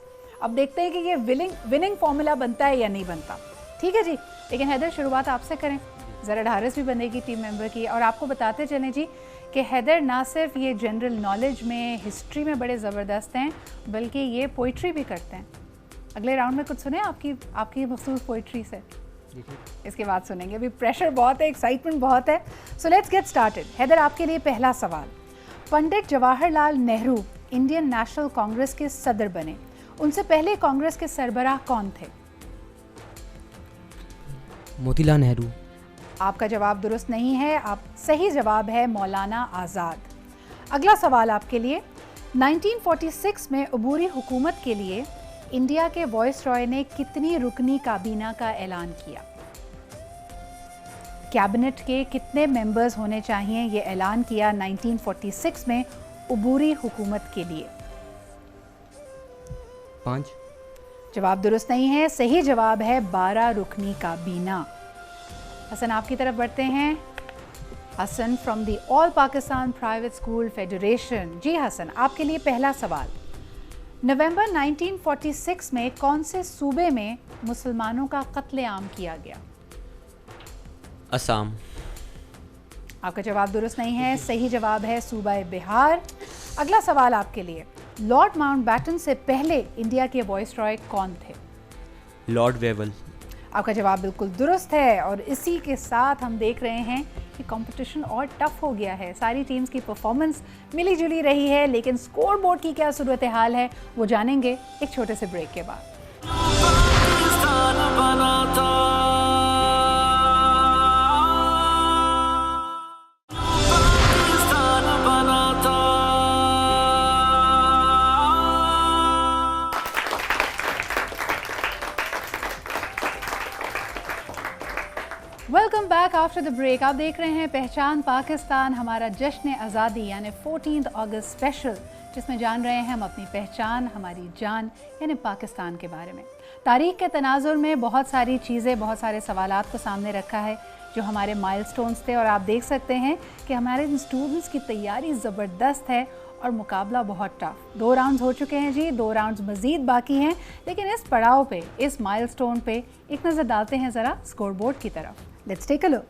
अब देखते हैं कि ये विनिंग फार्मूला बनता है या नहीं बनता। ठीक है जी, लेकिन हैदर शुरुआत आपसे करें, ज़रा ढारस भी बनेगी टीम मेंबर की। और आपको बताते चलें जी कि हैदर ना सिर्फ ये जनरल नॉलेज में, हिस्ट्री में बड़े ज़बरदस्त हैं, बल्कि ये पोइट्री भी करते हैं। अगले राउंड में कुछ सुने आपकी मखसूस पोइट्री से? इसके बाद सुनेंगे। अभी प्रेशर बहुत है, एक्साइटमेंट बहुत है। So let's get started. Haider, आपके लिए पहला सवाल। पंडित जवाहरलाल नेहरू इंडियन नेशनल कांग्रेस के सदर बने, उनसे पहले कांग्रेस के सरबराह कौन थे? मोतीलाल नेहरू। आपका जवाब दुरुस्त नहीं है। सही जवाब है मौलाना आज़ाद। अगला सवाल आपके लिए। 1946 में अबूरी हुकूमत के लिए इंडिया के वायसरॉय ने कितनी रुकनी काबीना का ऐलान किया? कैबिनेट के कितने मेंबर्स होने चाहिए, ये ऐलान किया 1946 में अबूरी हुकूमत के लिए? 5। जवाब दुरुस्त नहीं है। सही जवाब है 12 रुकनी काबीना। हसन, आपकी तरफ बढ़ते हैं। Hassan from the all Pakistan private school federation. जी हसन, आपके लिए पहला सवाल। नवंबर 1946 में कौन से सूबे में मुसलमानों का कत्लेआम किया गया? असम। आपका जवाब दुरुस्त नहीं है। सही जवाब है सूबा बिहार। अगला सवाल आपके लिए। लॉर्ड माउंटबैटन से पहले इंडिया के वायसरॉय कौन थे? Lord Wavell. आपका जवाब बिल्कुल दुरुस्त है। और इसी के साथ हम देख रहे हैं कि कंपटीशन और टफ हो गया है। सारी टीम्स की परफॉर्मेंस मिली जुली रही है, लेकिन स्कोर बोर्ड की क्या सूरत हाल है वो जानेंगे एक छोटे से ब्रेक के बाद। पाकिस्तान बना था, पाकिस्तान बना था। Welcome back after the break. आप देख रहे हैं पहचान पाकिस्तान, हमारा जश्न आज़ादी यानी 14 अगस्त स्पेशल, जिसमें जान रहे हैं हम अपनी पहचान, हमारी जान यानी पाकिस्तान के बारे में। तारीख़ के तनाजुर में बहुत सारी चीज़ें, बहुत सारे सवालात को सामने रखा है जो हमारे माइलस्टोन्स थे। और आप देख सकते हैं कि हमारे इन स्टूडेंट्स की तैयारी ज़बरदस्त है और मुकाबला बहुत टफ। 2 राउंड्स हो चुके हैं जी, 2 राउंड्स मज़ीद बाकी हैं। लेकिन इस पड़ाव पे, इस माइलस्टोन पे एक नज़र डालते हैं ज़रा स्कोर बोर्ड की तरफ। Let's take a look.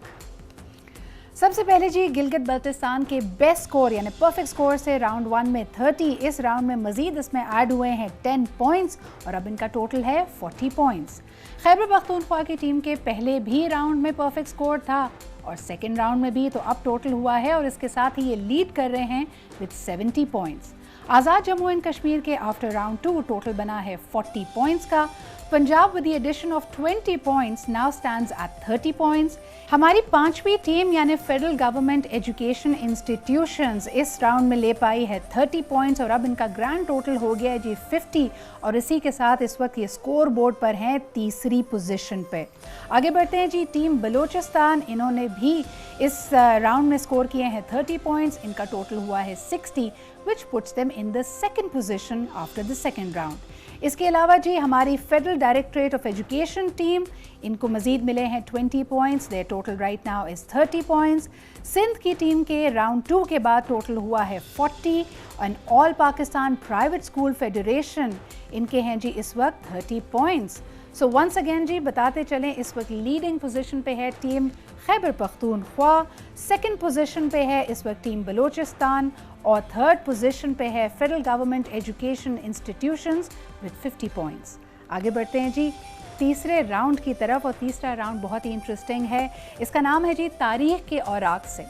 सबसे पहले जी गिलगित बल्तिस्तान के बेस्ट स्कोर यानी परफेक्ट स्कोर से राउंड 1 में 30, इस राउंड में मजीद इसमें ऐड हुए हैं 10 पॉइंट्स और अब इनका टोटल है 40 पॉइंट्स। खैबर पख्तूनख्वा की टीम के पहले भी राउंड में परफेक्ट स्कोर था और सेकेंड राउंड में भी, तो अब टोटल हुआ है और इसके साथ ही ये लीड कर रहे हैं with 70 points. Azad Jammu and Kashmir के आफ्टर राउंड 2 टोटल बना है 40 पॉइंट्स का। Punjab with the addition of 20 points now stands at 30 points. हमारी 5वीं टीम यानी फेडरल गवर्नमेंट एजुकेशन इंस्टीट्यूशंस इस राउंड में ले पाई है 30 पॉइंट्स और अब इनका ग्रैंड टोटल हो गया है जी 50 और इसी के साथ इस वक्त ये स्कोर बोर्ड पर हैं 3री पोजीशन पे। आगे बढ़ते हैं जी टीम बलूचिस्तान, इन्होंने भी इस राउंड में स्कोर किए हैं 30 पॉइंट्स, इनका टोटल हुआ है 60 which puts them in the second position after the second round। इसके अलावा जी हमारी federal directorate of education team, इनको मजीद मिले हैं 20 points, there total right now is 30 points. Sindh की टीम के राउंड 2 के बाद टोटल हुआ है 40 and all Pakistan private school federation, इनके हैं जी इस वक्त 30 पॉइंट्स। सो वंस अगेन जी बताते चलें, इस वक्त लीडिंग पोजीशन पे है team Khyber Pakhtunkhwa, second position पे है इस वक्त टीम बलूचिस्तान और थर्ड पोजीशन पे है federal government education institutions with 50 points. आगे बढ़ते हैं जी तीसरे राउंड की तरफ और तीसरा राउंड बहुत ही इंटरेस्टिंग है। इसका नाम है जी तारीख़ के औराक से।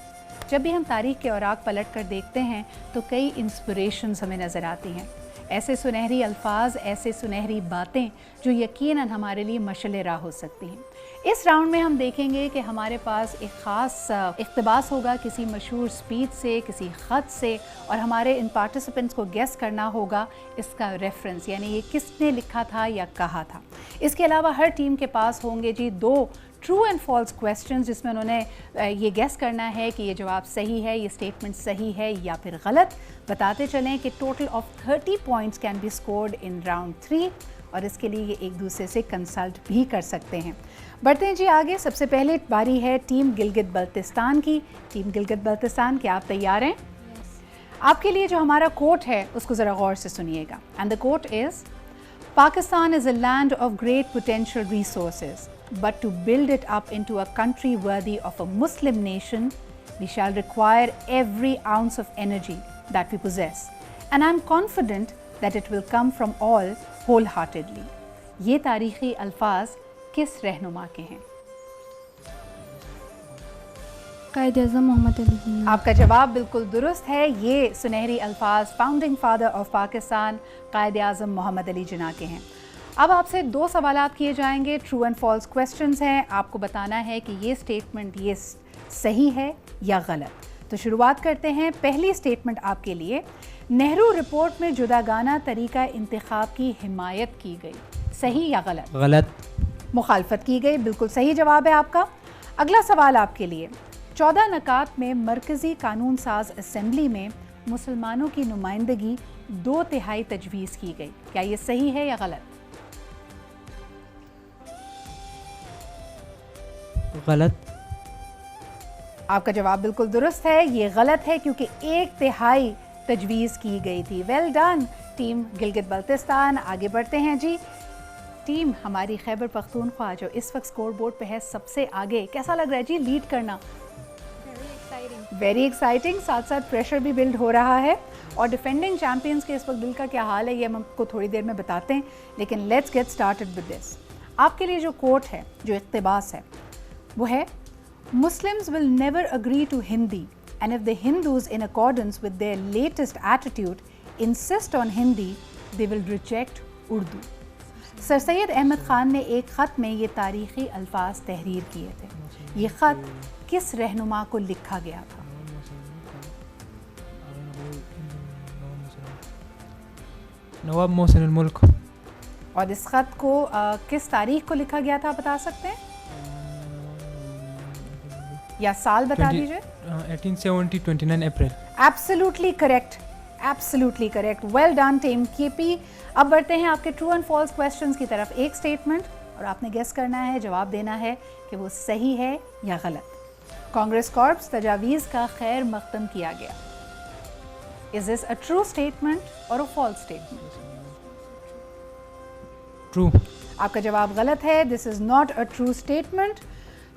जब भी हम तारीख़ के औराक पलट कर देखते हैं तो कई इंस्पिरेशंस हमें नज़र आती हैं। ऐसे सुनहरी अल्फाज, ऐसे सुनहरी बातें जो यकीनन हमारे लिए मशअल राह हो सकती हैं। इस राउंड में हम देखेंगे कि हमारे पास एक ख़ास इक़्तिबास होगा किसी मशहूर स्पीच से, किसी ख़त से, और हमारे इन पार्टिसिपेंट्स को गेस करना होगा इसका रेफरेंस, यानी ये किसने लिखा था या कहा था। इसके अलावा हर टीम के पास होंगे जी 2 ट्रू एंड फॉल्स क्वेश्चंस जिसमें उन्होंने ये गेस करना है कि ये जवाब सही है, ये स्टेटमेंट सही है या फिर गलत। बताते चलें कि total of 30 points can be scored in round 3, और इसके लिए ये एक दूसरे से कंसल्ट भी कर सकते हैं। बढ़ते हैं जी आगे। सबसे पहले बारी है टीम गिलगित बल्तिस्तान की। टीम गिलगित बल्तिस्तान, क्या आप तैयार हैं? आपके लिए जो हमारा कोट है उसको ज़रा गौर से सुनिएगा। And the quote is, Pakistan is a land of great potential resources, but to build it up into a country worthy of a Muslim nation, we shall require every ounce of energy that we possess, and I'm confident that it will come from all wholeheartedly. ये तारीख़ी अल्फाज किस रहनुमा के हैं? कायद-ए-आज़म मोहम्मद अली जिन्ना। आपका जवाब बिल्कुल दुरुस्त है। ये सुनहरी अल्फाज founding father of Pakistan Quaid-e-Azam Muhammad Ali Jinnah के हैं। अब आपसे 2 सवालात किए जाएंगे, ट्रू एंड फॉल्स क्वेश्चंस हैं। आपको बताना है कि ये स्टेटमेंट ये सही है या गलत। तो शुरुआत करते हैं। पहली स्टेटमेंट आपके लिए, नेहरू रिपोर्ट में जुदागाना तरीका इंतखाब की हिमायत की गई, सही या गलत? गलत। मुखालफत की गई, बिल्कुल सही जवाब है आपका। अगला सवाल आपके लिए, 14 नकात में मरकज़ी कानून साज असम्बली में मुसलमानों की नुमाइंदगी 2/3 तजवीज़ की गई, क्या ये सही है या गलत? गलत। आपका जवाब बिल्कुल दुरुस्त है, ये गलत है क्योंकि 1/3 तजवीज़ की गई थी। Well done team Gilgit Baltistan. आगे बढ़ते हैं जी। टीम हमारी खैबर पख्तूनख्वा जो इस वक्त स्कोर बोर्ड पे है सबसे आगे, कैसा लग रहा है जी लीड करना? Very exciting. साथ साथ प्रेशर भी बिल्ड हो रहा है, और डिफेंडिंग चैंपियंस के इस वक्त दिल का क्या हाल है ये हम आपको थोड़ी देर में बताते हैं, लेकिन let's get started with this. आपके लिए जो कोट है, जो इक़्तिबास है, वो है, Muslims will never agree to Hindi, and if the Hindus, in accordance with their latest attitude, insist on Hindi, they will reject Urdu. Sir Syed Ahmad Khan ने एक ख़त में ये तारीख़ी अल्फाज तहरीर किए थे। ये ख़त किस रहनुमा को लिखा गया था? नवाब मोहसिन मुल्क। और इस ख़त को किस तारीख को लिखा गया था, बता सकते हैं या साल बता दीजिए? 1870, 29 अप्रैल। Absolutely correct, absolutely correct. Well done team KP. अब बढ़ते हैं आपके ट्रू एंड फॉल्स क्वेश्चंस की तरफ। एक स्टेटमेंट और आपने गेस करना है, जवाब देना है कि वो सही है या गलत। कांग्रेस कॉर्प्स तजावीज़ का खैर मकदम किया गया। Is this a true statement और अ फॉल्स स्टेटमेंट? ट्रू। आपका जवाब गलत है। This is not a true statement.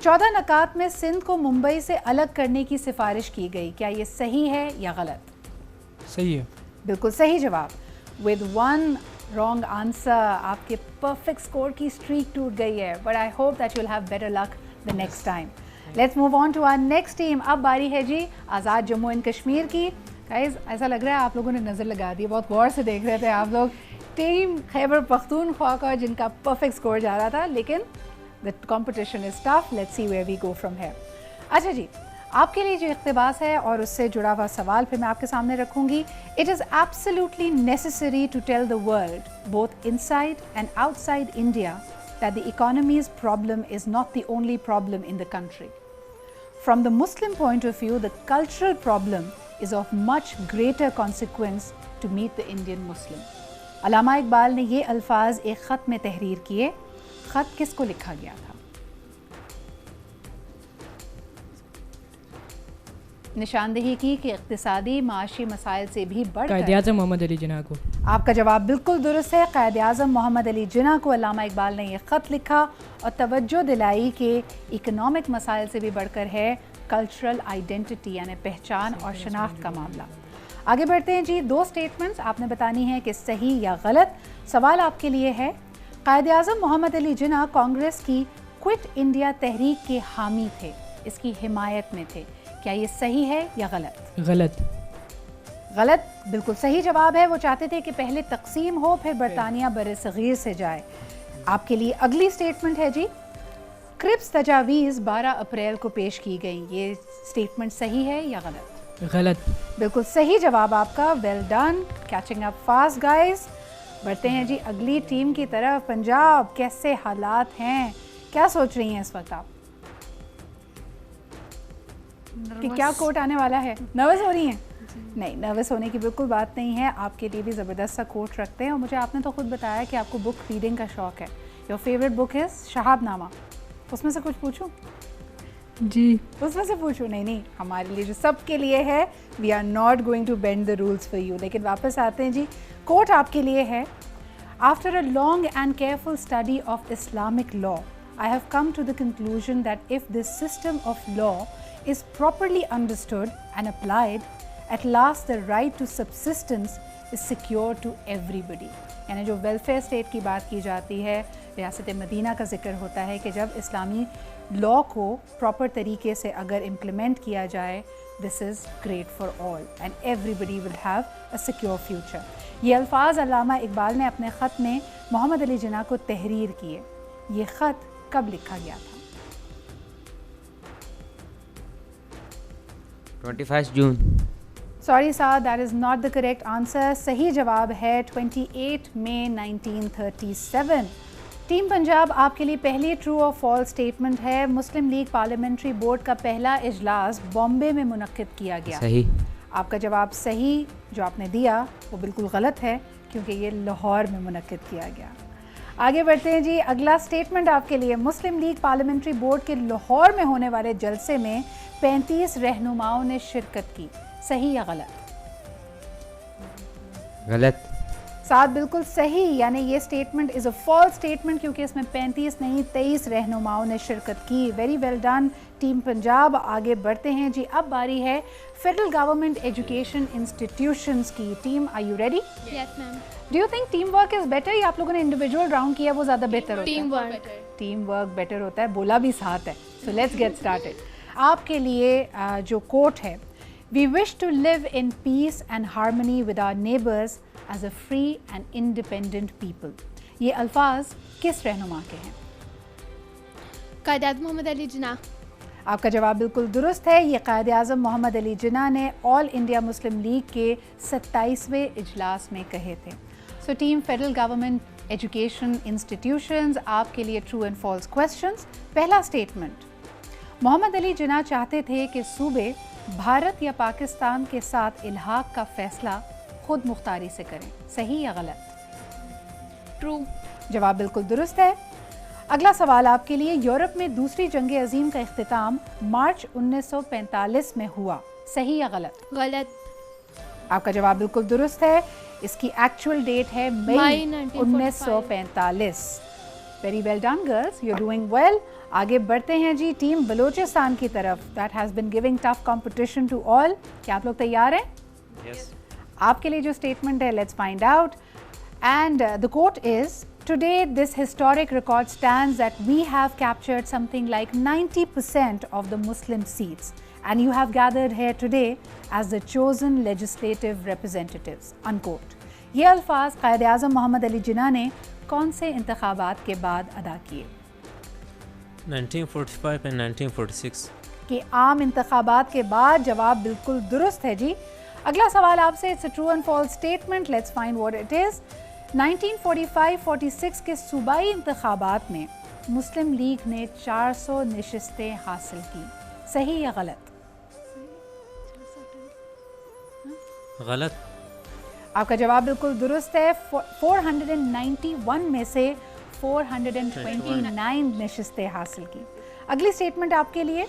14 नकात में सिंध को मुंबई से अलग करने की सिफारिश की गई, क्या ये सही है या गलत? सही है। बिल्कुल सही जवाब। विद 1 रॉन्ग आंसर आपके परफेक्ट स्कोर की स्ट्रीक टूट गई है, but I hope that you will have better luck the next time. Let's move on to our next team. अब बारी है जी आज़ाद जम्मू एंड कश्मीर की। गाइस ऐसा लग रहा है आप लोगों ने नज़र लगा दी, बहुत गौर से देख रहे थे आप लोग। टीम खैबर पख्तूनख्वा का जिनका परफेक्ट स्कोर जा रहा था, लेकिन the competition is tough. Let's see where we go from here. अच्छा जी, आपके लिए जो इक़्तिबास है और उससे जुड़ा हुआ सवाल फिर मैं आपके सामने रखूंगी। It is absolutely necessary to tell the world both inside and outside India that the economies problem is not the only problem in the country. From the Muslim point of view the cultural problem is of much greater consequence to meet the Indian Muslim. Allama Iqbal ने ये अल्फाज एक ख़त में तहरीर किए। ख़त किसको लिखा गया था? निशानदेही की कि इक़्तिसादी माशी मसाइल से भी बढ़कर कायद-ए-आज़म मोहम्मद अली जिन्ना को। आपका जवाब बिल्कुल दुरुस्त है। कायद-ए-आज़म मोहम्मद अली जिन्ना को अल्लामा इकबाल ने यह ख़त लिखा और तवज्जो दिलाई कि इकनॉमिक मसाइल से भी बढ़कर है कल्चरल आइडेंटिटी यानी पहचान और शनाख्त का मामला। आगे बढ़ते हैं जी। 2 स्टेटमेंट्स आपने बतानी है कि सही या गलत। सवाल आपके लिए है, कायद-ए-आज़म मोहम्मद अली जिन्ना कांग्रेस की क्विट इंडिया तहरीक के हामी थे, इसकी हिमायत में थे, क्या ये सही है या गलत? गलत। गलत, बिल्कुल सही जवाब है। वो चाहते थे कि पहले तकसीम हो फिर बरतानिया बरसगीर से जाए। आपके लिए अगली स्टेटमेंट है जी, क्रिप्स तजावीज़ 12 अप्रैल को पेश की गई। ये स्टेटमेंट सही है या गलत? गलत। बिल्कुल सही जवाब आपका। Well done, catching up fast guys. बढ़ते हैं जी अगली टीम की तरफ। पंजाब, कैसे हालात हैं, क्या सोच रही हैं इस वक्त आप कि क्या कोट आने वाला है? नर्वस हो रही हैं? नहीं, नर्वस होने की बिल्कुल बात नहीं है। आपके लिए भी ज़बरदस्त सा कोट रखते हैं। और मुझे आपने तो खुद बताया कि आपको बुक रीडिंग का शौक़ है। Your favourite book is Shahabnama. उसमें से कुछ पूछूं? जी उसमें से पूछूं? नहीं, हमारे लिए जो सबके लिए है, we are not going to bend the rules for you. लेकिन वापस आते हैं जी, कोट आपके लिए है, after a long and careful study of Islamic law I have come to the conclusion that if this system of law is properly understood and applied, at last the right to subsistence is secure to everybody। यानी जो welfare state की बात की जाती है, रियासत Medina का जिक्र होता है कि जब इस्लामी लॉ को प्रॉपर तरीके से अगर इम्प्लीमेंट किया जाए, this is great for all and everybody will have a secure future. ये अल्फाज अल्लामा इकबाल ने अपने ख़त में मोहम्मद अली जिन्ना को तहरीर किए। ये ख़त कब लिखा गया था? 21 जून। सॉरी साहब, that is not the correct answer. सही जवाब है 28 मई 1937। टीम पंजाब, आपके लिए पहली ट्रू और फॉल्स स्टेटमेंट है। मुस्लिम लीग पार्लियामेंट्री बोर्ड का पहला इजलास बॉम्बे में मुनक्किद किया गया। सही। आपका जवाब सही जो आपने दिया वो बिल्कुल गलत है, क्योंकि ये लाहौर में मुनक्किद किया गया। आगे बढ़ते हैं जी, अगला स्टेटमेंट आपके लिए, मुस्लिम लीग पार्लियामेंट्री बोर्ड के लाहौर में होने वाले जलसे में 35 रहनुमाओं ने शिरकत की। सही या गलत? गलत। साथ बिल्कुल सही, यानी ये statement is a false statement, क्योंकि इसमें 35 नहीं 23 रहनुमाओं ने शिरकत की। Very well done team Punjab. आगे बढ़ते हैं जी, अब बारी है फेडरल गवर्नमेंट एजुकेशन इंस्टीट्यूशंस की। Team, are you ready? Yes ma'am. Do you think team work is better, या आप लोगों ने इंडिविजुअल राउंड किया वो ज़्यादा बेहतर होता है? टीम वर्क बेटर होता है, बोला भी साथ है। So let's get started. आपके लिए जो कोट है, we wish to live in peace and harmony with our neighbours as a free and independent people. ये अल्फाज किस रहनुमा के हैं? कायद-ए-आज़म मोहम्मद अली जिन्ना। आपका जवाब बिल्कुल दुरुस्त है। ये कायद आज़म मोहम्मद अली जिन्ना ने ऑल इंडिया मुस्लिम लीग के 27वें इजलास में कहे थे। So team federal government education institutions, आपके लिए ट्रू एंड फॉल्स क्वेश्चंस। पहला स्टेटमेंट, मोहम्मद अली जिन्ना चाहते थे कि सूबे भारत या पाकिस्तान के साथ इल्हाक का फैसला खुद मुख्तारी से करें। सही या गलत? ट्रू। जवाब बिल्कुल दुरुस्त है। अगला सवाल आपके लिए, यूरोप में दूसरी जंग अजीम का इख्तिताम मार्च 1945 में हुआ। सही या गलत? गलत। आपका जवाब बिल्कुल दुरुस्त है। इसकी एक्चुअल डेट है मई 1945। Very well done girls, you are doing well. आगे बढ़ते हैं जी टीम बलूचिस्तान की तरफ। That has been giving tough competition to all. क्या आप लोग तैयार हैं? Yes. आपके लिए जो स्टेटमेंट है, let's find out. And the quote is, today this historic record stands that we have captured something like 90% of the Muslim seats, and you have gathered here today as the chosen legislative representatives, unquote। ये अल्फाज कायद-ए-आज़म मोहम्मद अली जिन्ना ने कौन से इंतखाबात के बाद अदा किए? 1945 and 1946। कि आम इंतखाबात के बाद। जवाब बिल्कुल दुरुस्त है जी। अगला सवाल आपसे, it's a true and false statement, let's find what it is. 1945-46 के सूबाई इंतखाबात में मुस्लिम लीग ने 400 नशिस्तें हासिल की। सही या गलत? गलत। आपका जवाब बिल्कुल दुरुस्त है। 491 में से 429 नशिस्तें हासिल की। अगली स्टेटमेंट आपके लिए,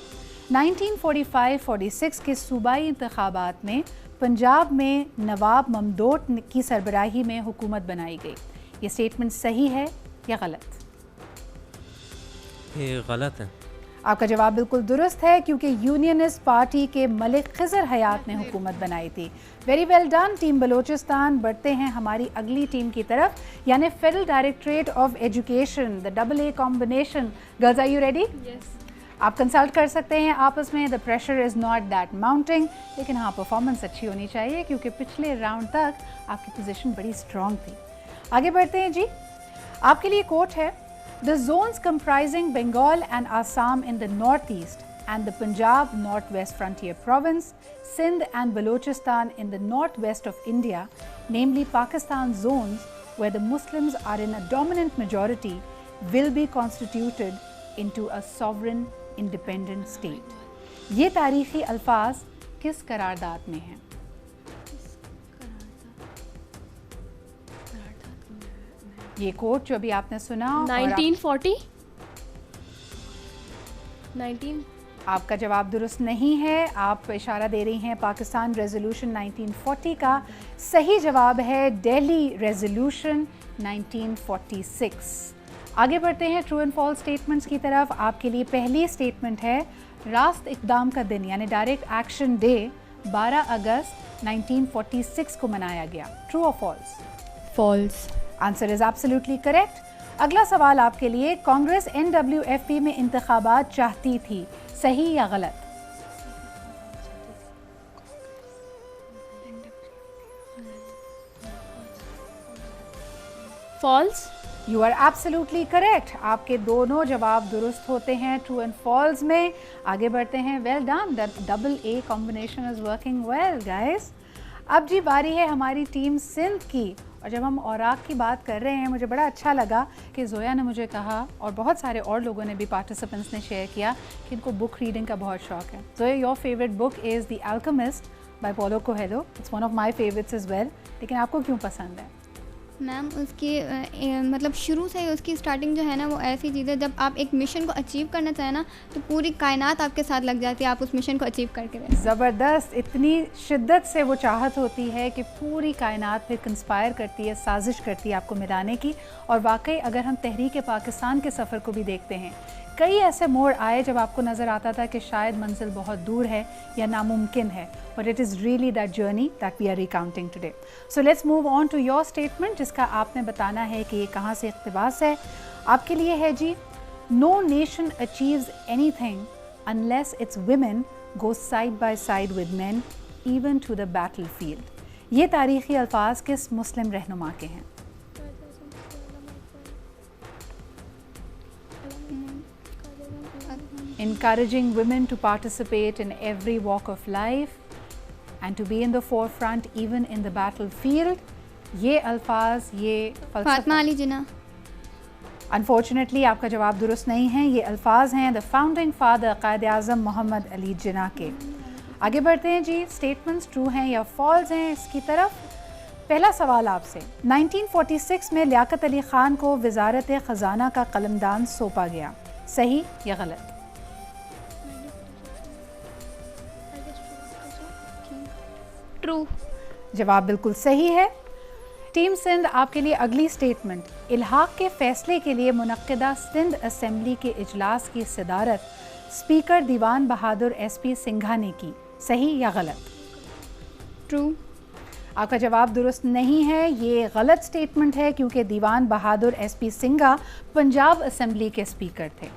1945-46 के सूबाई इंतखाबात में पंजाब में नवाब ममदोट की सरबराही में हुकूमत बनाई गई। ये स्टेटमेंट सही है या गलत? ये गलत है। आपका जवाब बिल्कुल दुरुस्त है, क्योंकि यूनियनिस्ट पार्टी के मलिक खिज़र हयात ने हुकूमत बनाई थी। Very well done team Balochistan. बढ़ते हैं हमारी अगली टीम की तरफ, यानी federal directorate of education, the AA combination. Girls, are you ready? Yes. आप कंसल्ट कर सकते हैं आपस में, the pressure is not that mounting, लेकिन हाँ परफॉर्मेंस अच्छी होनी चाहिए क्योंकि पिछले राउंड तक आपकी पोजीशन बड़ी स्ट्रॉन्ग थी। आगे बढ़ते हैं जी, आपके लिए कोट है, the zones comprising Bengal and Assam in the north east and the Punjab North-West Frontier Province, Sindh and Balochistan in the northwest of India, namely Pakistan zones where the Muslims are in a dominant majority, will be constituted into a sovereign independent state. ये तारीखी अल्फाज किस करारदाद में हैं? ये coat जो अभी आपने सुना 1940 19 आपका जवाब दुरुस्त नहीं है। आप इशारा दे रही हैं पाकिस्तान रेजोल्यूशन 1940 का। सही जवाब है दिल्ली रेजोल्यूशन 1946। आगे बढ़ते हैं ट्रू एंड फॉल्स स्टेटमेंट्स की तरफ। आपके लिए पहली स्टेटमेंट है, रास्त इक़दाम का दिन यानी डायरेक्ट एक्शन डे 12 अगस्त 1946 को मनाया गया। ट्रू और false? False. Answer is absolutely correct. अगला सवाल आपके लिए, कांग्रेस NWFP में इंतखाबात चाहती थी, सही या गलत? False. You are absolutely correct. आपके दोनों जवाब दुरुस्त होते हैं ट्रू एंड फॉल्स में। आगे बढ़ते हैं। Well done, that double a combination is working well guys. अब जी बारी है हमारी टीम सिंध की। और जब हम औराक की बात कर रहे हैं, मुझे बड़ा अच्छा लगा कि जोया ने मुझे कहा और बहुत सारे और लोगों ने भी, पार्टिसिपेंट्स ने शेयर किया कि इनको बुक रीडिंग का बहुत शौक है। Zoya, your favourite book is the Alchemist by Paulo Coelho. It's one of my favourites as well. लेकिन आपको क्यों पसंद है? मैम उसकी मतलब शुरू से ही उसकी स्टार्टिंग जो है ना, वो ऐसी चीज़ है, जब आप एक मिशन को अचीव करना चाहें ना, तो पूरी कायनात आपके साथ लग जाती है, आप उस मिशन को अचीव करके रहते हैं। ज़बरदस्त। इतनी शिद्दत से वो चाहत होती है कि पूरी कायनात फिर कंस्पायर करती है, साजिश करती है आपको मिलाने की। और वाकई अगर हम तहरीक पाकिस्तान के सफ़र को भी देखते हैं, कई ऐसे मोड़ आए जब आपको नज़र आता था कि शायद मंजिल बहुत दूर है या नामुमकिन है, but it is really that journey that we are recounting today. So let's move on to your statement, जिसका आपने बताना है कि ये कहाँ से इक़्तिबास है। आपके लिए है जी, no nation achieves anything unless its women go side by side with men even to the battlefield. ये तारीख़ी अल्फाज किस मुस्लिम रहनुमा के हैं? Encouraging women to participate in every walk of life and to be in the forefront even in the battlefield. ये अल्फाज, ये फातिमा अली जिन्ना। अनफॉर्चुनेटली आपका जवाब दुरुस्त नहीं है। ये अल्फाज हैं the founding father Quaid-e-Azam Muhammad Ali Jinnah के। आगे बढ़ते हैं जी, स्टेटमेंट्स ट्रू हैं या फॉल्स हैं इसकी तरफ। पहला सवाल आपसे, 1946 में लियाकत अली ख़ान को वज़ारत ख़ज़ाना का कलमदान सौंपा गया, सही या गलत? ट्रू। जवाब बिल्कुल सही है। टीम सिंध, आपके लिए अगली स्टेटमेंट, इल्हाक के फैसले के लिए मुनक्किदा सिंध असेंबली के इजलास की सदारत स्पीकर दीवान बहादुर SP सिंघा ने की, सही या गलत? ट्रू। आपका जवाब दुरुस्त नहीं है। ये गलत स्टेटमेंट है क्योंकि दीवान बहादुर SP सिंघा पंजाब असेंबली के स्पीकर थे।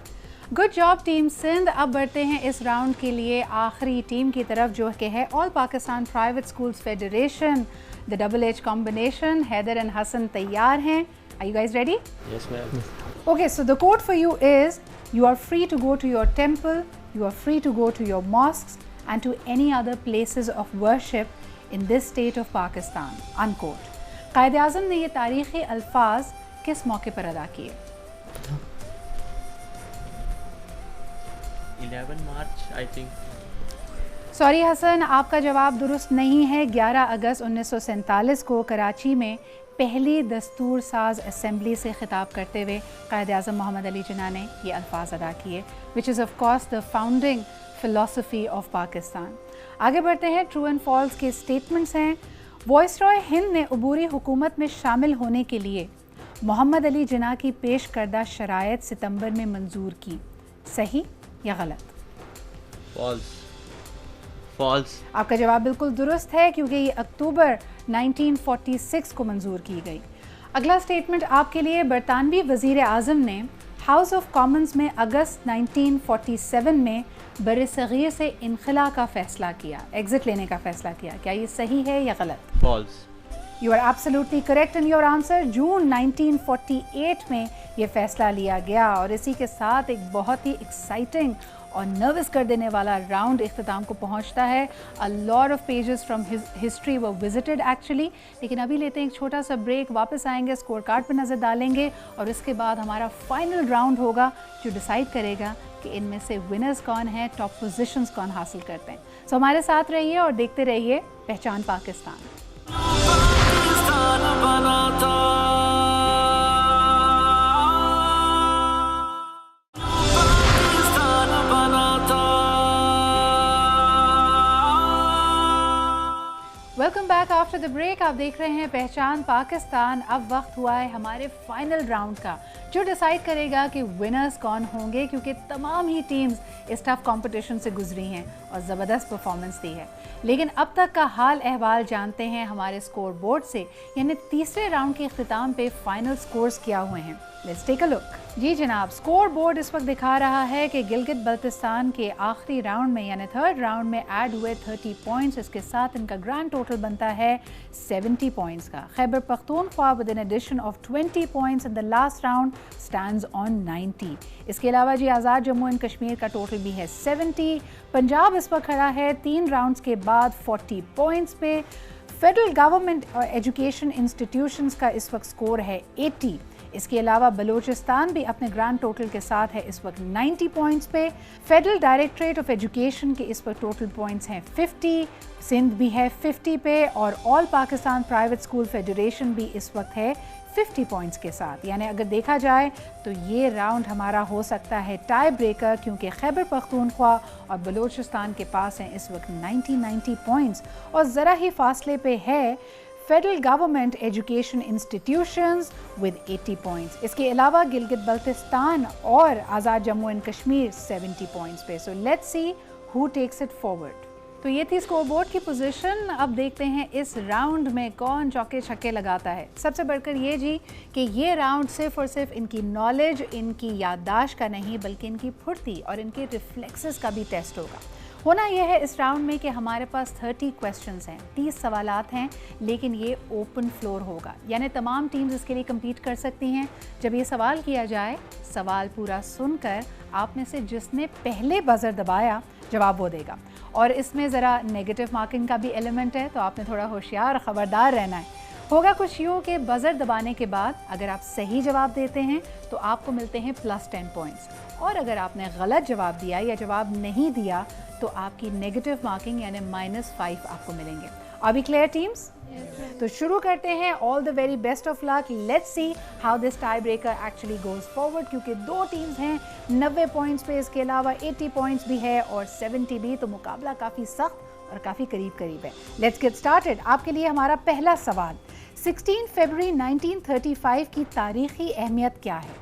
Good job team Sindh. अब बढ़ते हैं इस राउंड के लिए आखिरी टीम की तरफ, जो कि है all Pakistan private schools federation, the double H combination. Haider and Hasan तैयार हैं? Are you guys ready? Yes, ma'am. Okay, so the code for you is, you are free to go to your temple, you are free to go to your mosques and to any other places of worship in this state of Pakistan, unquote. Quaid-e-Azam ने ये तारीख़ी अल्फाज किस मौके पर अदा किए? 11 March, I think. Sorry Hasan, आपका जवाब दुरुस्त नहीं है। 11 अगस्त 1947 को कराची में पहली दस्तूर साज असेंबली से ख़िताब करते हुए कायद-ए-आज़म मोहम्मद अली जिन्ना ने ये अल्फाज अदा किए, which is of course the founding philosophy of Pakistan. आगे बढ़ते हैं, ट्रू एंड फॉल्स के स्टेटमेंट्स हैं। वाइसरॉय हिंद ने अबूरी हुकूमत में शामिल होने के लिए मोहम्मद अली जिन्ना की पेश करदा शराइत सितंबर में मंजूर की, सही या गलत? False. False. आपका जवाब बिल्कुल दुरुस्त है क्योंकि ये अक्टूबर 1946 को मंजूर की गई। अगला स्टेटमेंट आपके लिए, बरतानवी वज़ीर आज़म ने हाउस ऑफ कॉमन्स में अगस्त 1947 में बरसगीर से इनखला का फ़ैसला किया, एग्ज़िट लेने का फ़ैसला किया। क्या ये सही है या गलत? False. You are absolutely correct in your answer. जून 1948 में ये फ़ैसला लिया गया और इसी के साथ एक बहुत ही एक्साइटिंग और नर्वस कर देने वाला राउंड इख्तिताम को पहुंचता है। अ lot of pages from history वो विजिटेड एक्चुअली। लेकिन अभी लेते हैं एक छोटा सा ब्रेक, वापस आएंगे, स्कोर कार्ड पर नज़र डालेंगे और इसके बाद हमारा फाइनल राउंड होगा जो डिसाइड करेगा कि इनमें से विनर्स कौन हैं, टॉप पोजीशंस कौन हासिल करते हैं। सो हमारे साथ रहिए और देखते रहिए पहचान पाकिस्तान। पाकिस्तान बना था, पाकिस्तान बना था। Welcome back after the break. आप देख रहे हैं पहचान पाकिस्तान। अब वक्त हुआ है हमारे फाइनल राउंड का जो डिसाइड करेगा कि विनर्स कौन होंगे, क्योंकि तमाम ही टीम्स इस टफ कंपटीशन से गुजरी हैं और ज़बरदस्त परफॉर्मेंस दी है। लेकिन अब तक का हाल अहवाल जानते हैं हमारे स्कोर बोर्ड से, यानी तीसरे राउंड के अख्तिताम पे फाइनल स्कोर्स क्या हुए हैं। Let's take a look. जी जनाब, स्कोर बोर्ड इस वक्त दिखा रहा है कि गिलगित बल्तिस्तान के आखिरी राउंड में यानी थर्ड राउंड में ऐड हुए 30 पॉइंट्स। इसके साथ इनका ग्रैंड टोटल बनता है 70 पॉइंट्स का। Khyber Pakhtunkhwa with an addition of 20 points in the last round stands on 90। इसके अलावा जी आज़ाद जम्मू एंड कश्मीर का टोटल भी है 70। पंजाब इस वक्त खड़ा है 3 राउंड्स के बाद 40 पॉइंट्स पे। फेडरल गवर्नमेंट और एजुकेशन इंस्टीट्यूशंस का इस वक्त स्कोर है 80। इसके अलावा बलूचिस्तान भी अपने ग्रैंड टोटल के साथ है इस वक्त 90 पॉइंट्स पे। फेडरल डायरेक्टरेट ऑफ एजुकेशन के इस वक्त टोटल पॉइंट्स हैं 50। सिंध भी है 50 पे और all Pakistan private school federation भी इस वक्त है 50 पॉइंट्स के साथ। यानी अगर देखा जाए तो ये राउंड हमारा हो सकता है टाई ब्रेकर, क्योंकि खैबर पख्तूनख्वा और बलूचिस्तान के पास हैं इस वक्त 90 पॉइंट्स और ज़रा ही फासले पे है federal government education institutions with 80 points. इसके अलावा गिलगित बल्तिस्तान और आज़ाद जम्मू एंड कश्मीर 70 पॉइंट्स पे। So let's see who takes it forward. तो ये थी स्कोर बोर्ड की पोजीशन। अब देखते हैं इस राउंड में कौन चौके छक्के लगाता है। सबसे बढ़कर ये जी कि ये राउंड सिर्फ और सिर्फ इनकी नॉलेज, इनकी याददाश्त का नहीं बल्कि इनकी फुर्ती और इनके रिफ्लेक्सेस का भी टेस्ट होगा। होना यह है इस राउंड में कि हमारे पास 30 क्वेश्चंस हैं, 30 सवालात हैं, लेकिन ये ओपन फ्लोर होगा, यानी तमाम टीम्स इसके लिए compete कर सकती हैं। जब ये सवाल किया जाए, सवाल पूरा सुनकर आप में से जिसने पहले बज़र दबाया जवाब वो देगा। और इसमें ज़रा नेगेटिव मार्किंग का भी एलिमेंट है, तो आपने थोड़ा होशियार ख़बरदार रहना है। होगा कुछ यूँ कि बज़र दबाने के बाद अगर आप सही जवाब देते हैं तो आपको मिलते हैं +10 पॉइंट्स, और अगर आपने गलत जवाब दिया या जवाब नहीं दिया तो आपकी नेगेटिव मार्किंग यानी -5 आपको मिलेंगे। अभी क्लियर टीम्स? तो शुरू करते हैं। All the very best of luck. Let's see how this tie breaker actually goes forward, क्योंकि 2 टीम्स हैं 90 पॉइंट्स पे, इसके अलावा 80 पॉइंट्स भी है और 70 भी, तो मुकाबला काफ़ी सख्त और काफ़ी करीब है। Let's get started. आपके लिए हमारा पहला सवाल, 16 फरवरी 1935 की तारीखी अहमियत क्या है?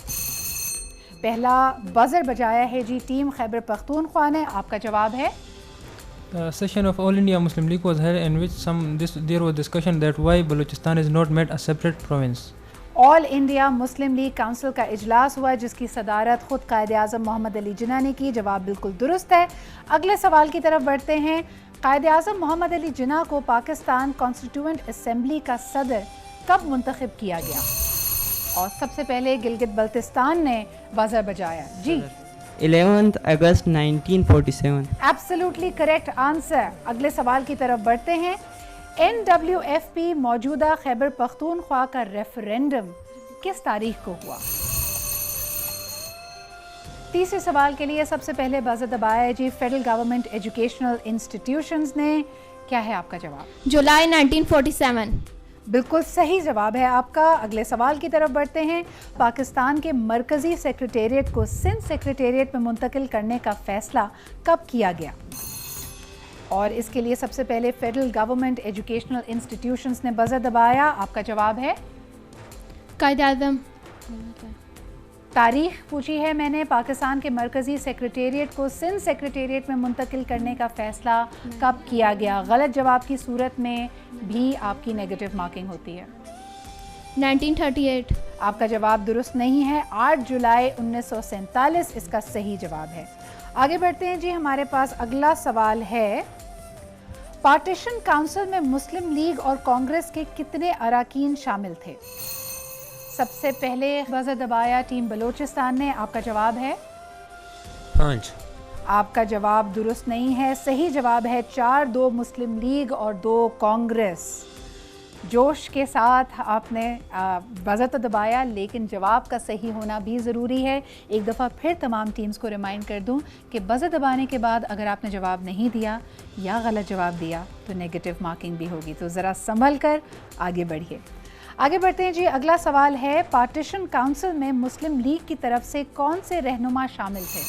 पहला बज़र बजाया है जी टीम खैबर पख्तूनख्वा ने। आपका जवाब है The session of All India Muslim League was held in which there was discussion that why Balochistan is not made a separate province. All India Muslim league council का इजलास हुआ जिसकी सदारत खुद कायदे आज़म मोहम्मद अली जिन्ना ने की। जवाब बिल्कुल दुरुस्त है। अगले सवाल की तरफ बढ़ते हैं। कायदे आज़म मोहम्मद अली जिन्ना को पाकिस्तान कॉन्स्टिट्यूएंट असेंबली का सदर कब मुंतखब किया गया? और सबसे पहले गिलगित बल्तिस्तान ने बज़र बजाया जी। 11 अगस्त 1947। Absolutely correct answer. अगले सवाल की तरफ बढ़ते हैं। NWFP मौजूदा खैबर पख्तूनख्वा का रेफरेंडम किस तारीख को हुआ? तीसरे सवाल के लिए सबसे पहले बज़र दबाया है जी फेडरल गवर्नमेंट एजुकेशनल इंस्टीट्यूशंस ने। क्या है आपका जवाब? जुलाई 1947। बिल्कुल सही जवाब है आपका। अगले सवाल की तरफ बढ़ते हैं। पाकिस्तान के मरकज़ी सेक्रेटेरिएट को सिंध सेक्रेटेरिएट में मुंतकिल करने का फ़ैसला कब किया गया? और इसके लिए सबसे पहले फेडरल गवर्नमेंट एजुकेशनल इंस्टीट्यूशंस ने बज़र दबाया। आपका जवाब है? कायदे-ए-आज़म। तारीख पूछी है मैंने। पाकिस्तान के मरकज़ी सेक्रेटेरिएट को सिंध सेक्रेटेरिएट में मुंतकिल करने का फ़ैसला कब किया गया? गलत जवाब की सूरत में भी आपकी नेगेटिव मार्किंग होती है। 1938। आपका जवाब दुरुस्त नहीं है। 8 जुलाई 1947 इसका सही जवाब है। आगे बढ़ते हैं जी, हमारे पास अगला सवाल है, पार्टीशन काउंसिल में मुस्लिम लीग और कांग्रेस के कितने अरकान शामिल थे? सबसे पहले बज़र दबाया टीम बलूचिस्तान ने। आपका जवाब है 5। आपका जवाब दुरुस्त नहीं है। सही जवाब है 4, 2 मुस्लिम लीग और 2 कांग्रेस। जोश के साथ आपने बज़र तो दबाया, लेकिन जवाब का सही होना भी ज़रूरी है। एक दफ़ा फिर तमाम टीम्स को रिमाइंड कर दूं कि बज़र दबाने के बाद अगर आपने जवाब नहीं दिया या गलत जवाब दिया तो नेगेटिव मार्किंग भी होगी, तो ज़रा संभल कर आगे बढ़िए। आगे बढ़ते हैं जी, अगला सवाल है, पार्टीशन काउंसिल में मुस्लिम लीग की तरफ से कौन से रहनुमा शामिल थे?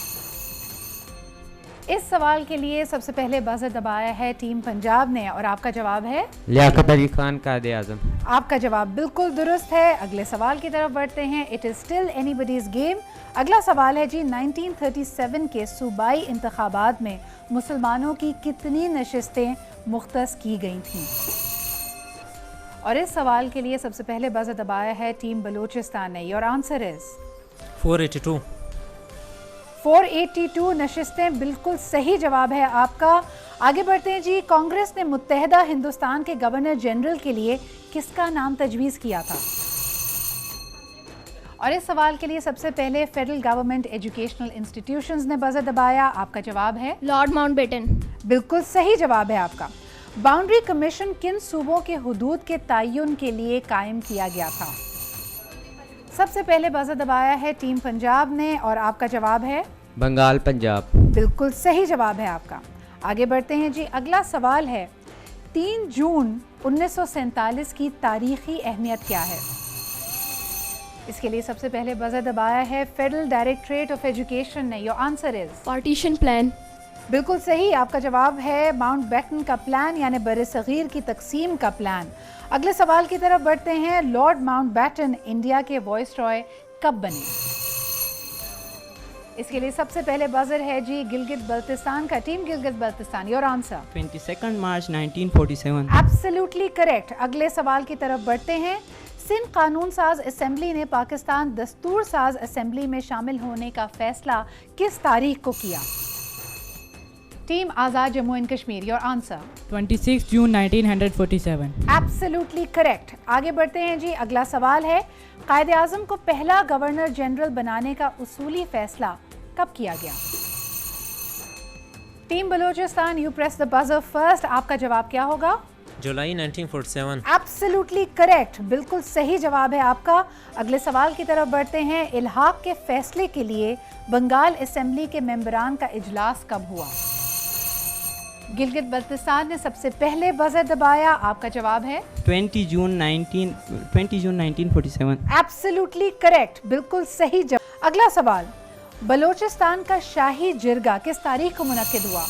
इस सवाल के लिए सबसे पहले बज़र दबाया है टीम पंजाब ने और आपका जवाब है लियाकत अली खान कायदे आज़म। आपका जवाब बिल्कुल दुरुस्त है। अगले सवाल की तरफ बढ़ते हैं। It is still anybody's game. अगला सवाल है जी, 1937 के सूबाई इंतखाबात में मुसलमानों की कितनी नशिस्तें मुख्तस की गई थीं? और इस सवाल के लिए सबसे पहले बज़र दबाया है टीम बलूचिस्तान ने। Your answer is 482। 482 नशिस्तें बिल्कुल सही जवाब है आपका। आगे बढ़ते हैं जी, कांग्रेस ने मुत्तहदा हिंदुस्तान के गवर्नर जनरल के लिए किसका नाम तजवीज़ किया था? और इस सवाल के लिए सबसे पहले फेडरल गवर्नमेंट एजुकेशनल इंस्टीट्यूशंस ने बज़र दबाया। आपका जवाब है लॉर्ड माउंटबेटन। बिल्कुल सही जवाब है आपका। बाउंड्री कमीशन किन सूबों के हुदूद के तयन के लिए कायम किया गया था? सबसे पहले बज़र दबाया है टीम पंजाब ने और आपका जवाब है बंगाल पंजाब। बिल्कुल सही जवाब है आपका। आगे बढ़ते हैं जी, अगला सवाल है, 3 जून 1947 की तारीखी अहमियत क्या है? इसके लिए सबसे पहले बज़र दबाया है फेडरल डायरेक्टरेट ऑफ एजुकेशन ने। Your answer is partition plan. बिल्कुल सही, आपका जवाब है माउंटबेटन का प्लान, यानी बरसगीर की तकसीम का प्लान। अगले सवाल की तरफ बढ़ते हैं, लॉर्ड माउंटबेटन इंडिया के वॉइसरॉय कब बने? इसके लिए सबसे पहले बज़र है जी गिलगित बल्तिस्तान का। Team Gilgit Baltistan, your answer 22 March 1947। Absolutely correct. अगले सवाल की तरफ बढ़ते हैं, सिंध कानून साज असेंबली ने पाकिस्तान दस्तूर साज असेंबली में शामिल होने का फैसला किस तारीख को किया? Team Azad Jammu and Kashmir, your answer 26 June 1947। Absolutely correct. आगे बढ़ते हैं जी, अगला सवाल है, कायदे आज़म को पहला गवर्नर जनरल बनाने का उसूली फैसला कब किया गया? Team Balochistan, you press the buzzer first. आपका जवाब क्या होगा? जुलाई 1947। एब्सोल्युटली करेक्ट, बिल्कुल सही जवाब है आपका। अगले सवाल की तरफ बढ़ते हैं, इल्हाक के फैसले के लिए बंगाल असेंबली के मेंबरान का इजलास कब हुआ? गिलगित बल्तिस्तान ने सबसे पहले बजर दबाया। आपका जवाब है 20 जून 1947। एब्सोल्युटली करेक्ट, बिल्कुल सही जवाब। अगला सवाल, बलोचिस्तान का शाही जिरगा किस तारीख को मुनक्किद हुआ?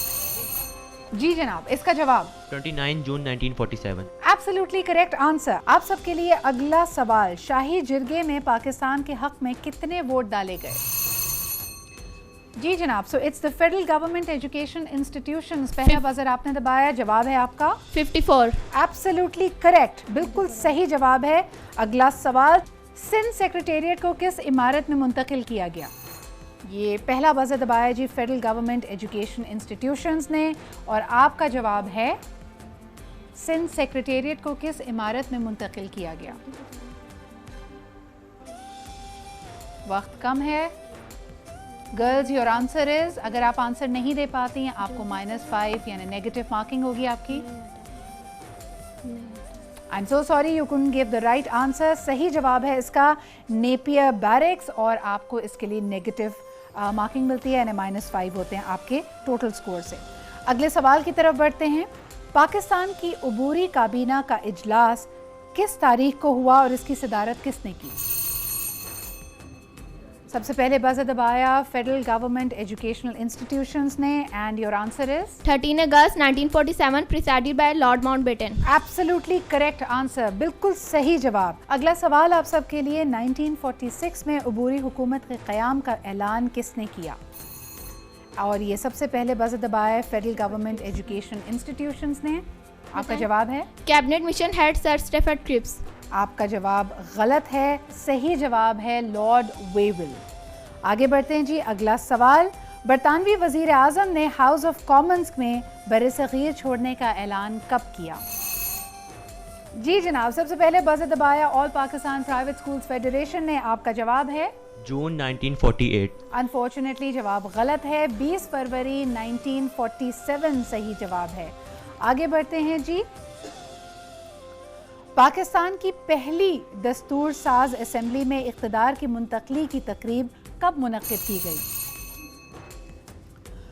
जी जनाब, इसका जवाब 29 जून 1947। Absolutely correct answer. आप सबके लिए अगला सवाल, शाही जिरगे में पाकिस्तान के हक में कितने वोट डाले गए? जी जनाब, so it's the federal government education institutions. पहला बजर आपने दबाया, जवाब है आपका 54। एब्सोल्युटली करेक्ट, बिल्कुल सही जवाब है। अगला सवाल, सिंध सेक्रेटेरिएट को किस इमारत में मुंतकिल किया गया? ये पहला बजर दबाया जी फेडरल गवर्नमेंट एजुकेशन इंस्टीट्यूशंस ने और आपका जवाब है सिंध सेक्रेटेरिएट को किस इमारत में मुंतकिल किया गया? वक्त कम है। गर्ल्स, योर आंसर इज, अगर आप आंसर नहीं दे पाती हैं आपको -5 यानी नेगेटिव मार्किंग होगी आपकी। I am so sorry, you couldn't give the right answer. सही जवाब है इसका नेपियर बैरक्स और आपको इसके लिए नेगेटिव मार्किंग मिलती है, यानी -5 होते हैं आपके टोटल स्कोर से। अगले सवाल की तरफ बढ़ते हैं, पाकिस्तान की अबूरी काबीना का इजलास किस तारीख को हुआ और इसकी सदारत किसने की? सबसे पहले बजर दबाया फेडरल गवर्नमेंट एजुकेशनल इंस्टीट्यूशंस ने and your answer is 13 August 1947 presided bye Lord Mountbatten. Absolutely correct answer, बिल्कुल सही जवाब। अगला सवाल आप सबके लिए, 1946 में अबूरी हुकूमत के क़याम का ऐलान किसने किया? और ये सबसे पहले बजर दबाया फेडरल गवर्नमेंट एजुकेशन इंस्टीट्यूशंस ने। आपका जवाब है cabinet mission head sir Stafford Cripps. आपका जवाब गलत है। सही जवाब है लॉर्ड वेविल। आगे बढ़ते हैं जी। अगला सवाल, बरतानवी वज़ीर आज़म ने हाउस ऑफ कॉमन्स में बरसग़ीर छोड़ने का ऐलान कब किया? जी जनाब, सबसे पहले बज़र दबाया all Pakistan private schools federation ने। आपका जवाब है जून 1948। अनफॉर्चुनेटली जवाब गलत है। 20 फरवरी 1947 सही जवाब है। आगे बढ़ते हैं जी। पाकिस्तान की पहली दस्तूर साज असेंबली में इक़्तिदार की मुंतकली की तकरीब कब मुनक़्क़िद की गई?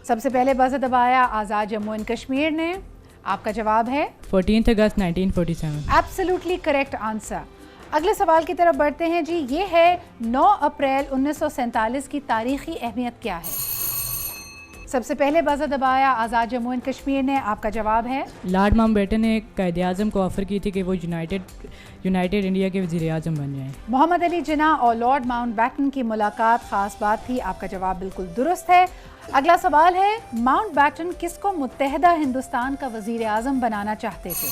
सबसे पहले बज़र दबाया आज़ाद जम्मू एंड कश्मीर ने। आपका जवाब है 14 अगस्त 1947। Absolutely correct answer. अगले सवाल की तरफ बढ़ते हैं जी। ये है 9 अप्रैल 1947 की तारीखी अहमियत क्या है? सबसे पहले बज़र दबाया आज़ाद जम्मू एंड कश्मीर ने। आपका जवाब है लॉर्ड माउंटबेटन ने कायदे आज़म को ऑफ़र की थी कि वो यूनाइटेड इंडिया के वज़ीर आज़म बन जाएं। मोहम्मद अली जिन्ना और लॉर्ड माउंटबेटन की मुलाकात ख़ास बात थी। आपका जवाब बिल्कुल दुरुस्त है। अगला सवाल है, माउंटबेटन किसको मुत्तहिदा हिंदुस्तान का वज़ीर आज़म बनाना चाहते थे?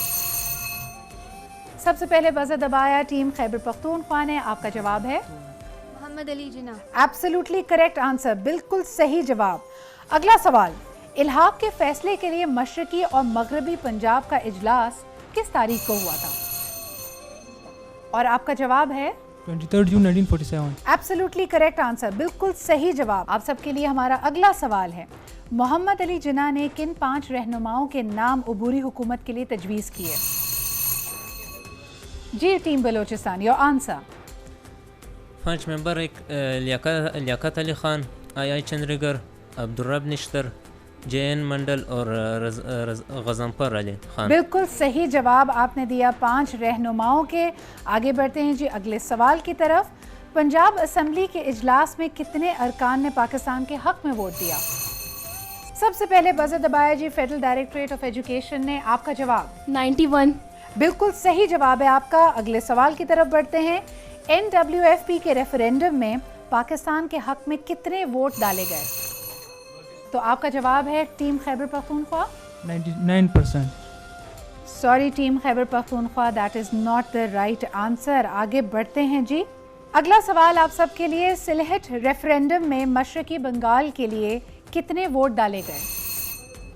सबसे पहले बज़र दबाया टीम खैबर पख्तूनख्वा ने। आपका जवाब है मोहम्मद अली जिन्ना। एब्सोल्युटली करेक्ट आंसर, बिल्कुल सही जवाब। अगला सवाल, इल्हाक के फैसले के लिए मशरकी और मगरबी पंजाब का इजलास किस तारीख को हुआ था? और आपका जवाब है 23 जून 1947। एब्सोल्युटली करेक्ट आंसर, बिल्कुल सही जवाब। आप सबके लिए हमारा अगला सवाल है, मोहम्मद अली जिन्ना ने किन 5 रहनुमाओं के नाम अबूरी हुकूमत के लिए तजवीज़ किए? जी team Balochistan, your answer. 5 member, एक लियाकत अली खान, आई चंद्रगर, अब्दुर्रब निश्तर, JN मंडल और गजनफर अली खान। बिल्कुल सही जवाब आपने दिया 5 रहनुमाओं के। आगे बढ़ते हैं जी अगले सवाल की तरफ। पंजाब असेंबली के इजलास में कितने अरकान ने पाकिस्तान के हक में वोट दिया? सबसे पहले बज़र दबाया जी फेडरल डायरेक्टरेट ऑफ एजुकेशन ने। आपका जवाब 91। बिल्कुल सही जवाब है आपका। अगले सवाल की तरफ बढ़ते हैं। NWFP के रेफरेंडम में पाकिस्तान के हक में कितने वोट डाले गए? तो आपका जवाब है team Khyber Pakhtunkhwa 99%। Sorry team Khyber Pakhtunkhwa, that is not the right answer. आगे बढ़ते हैं जी। अगला सवाल आप सबके लिए, सिलहट रेफरेंडम में मशरकी बंगाल के लिए कितने वोट डाले गए?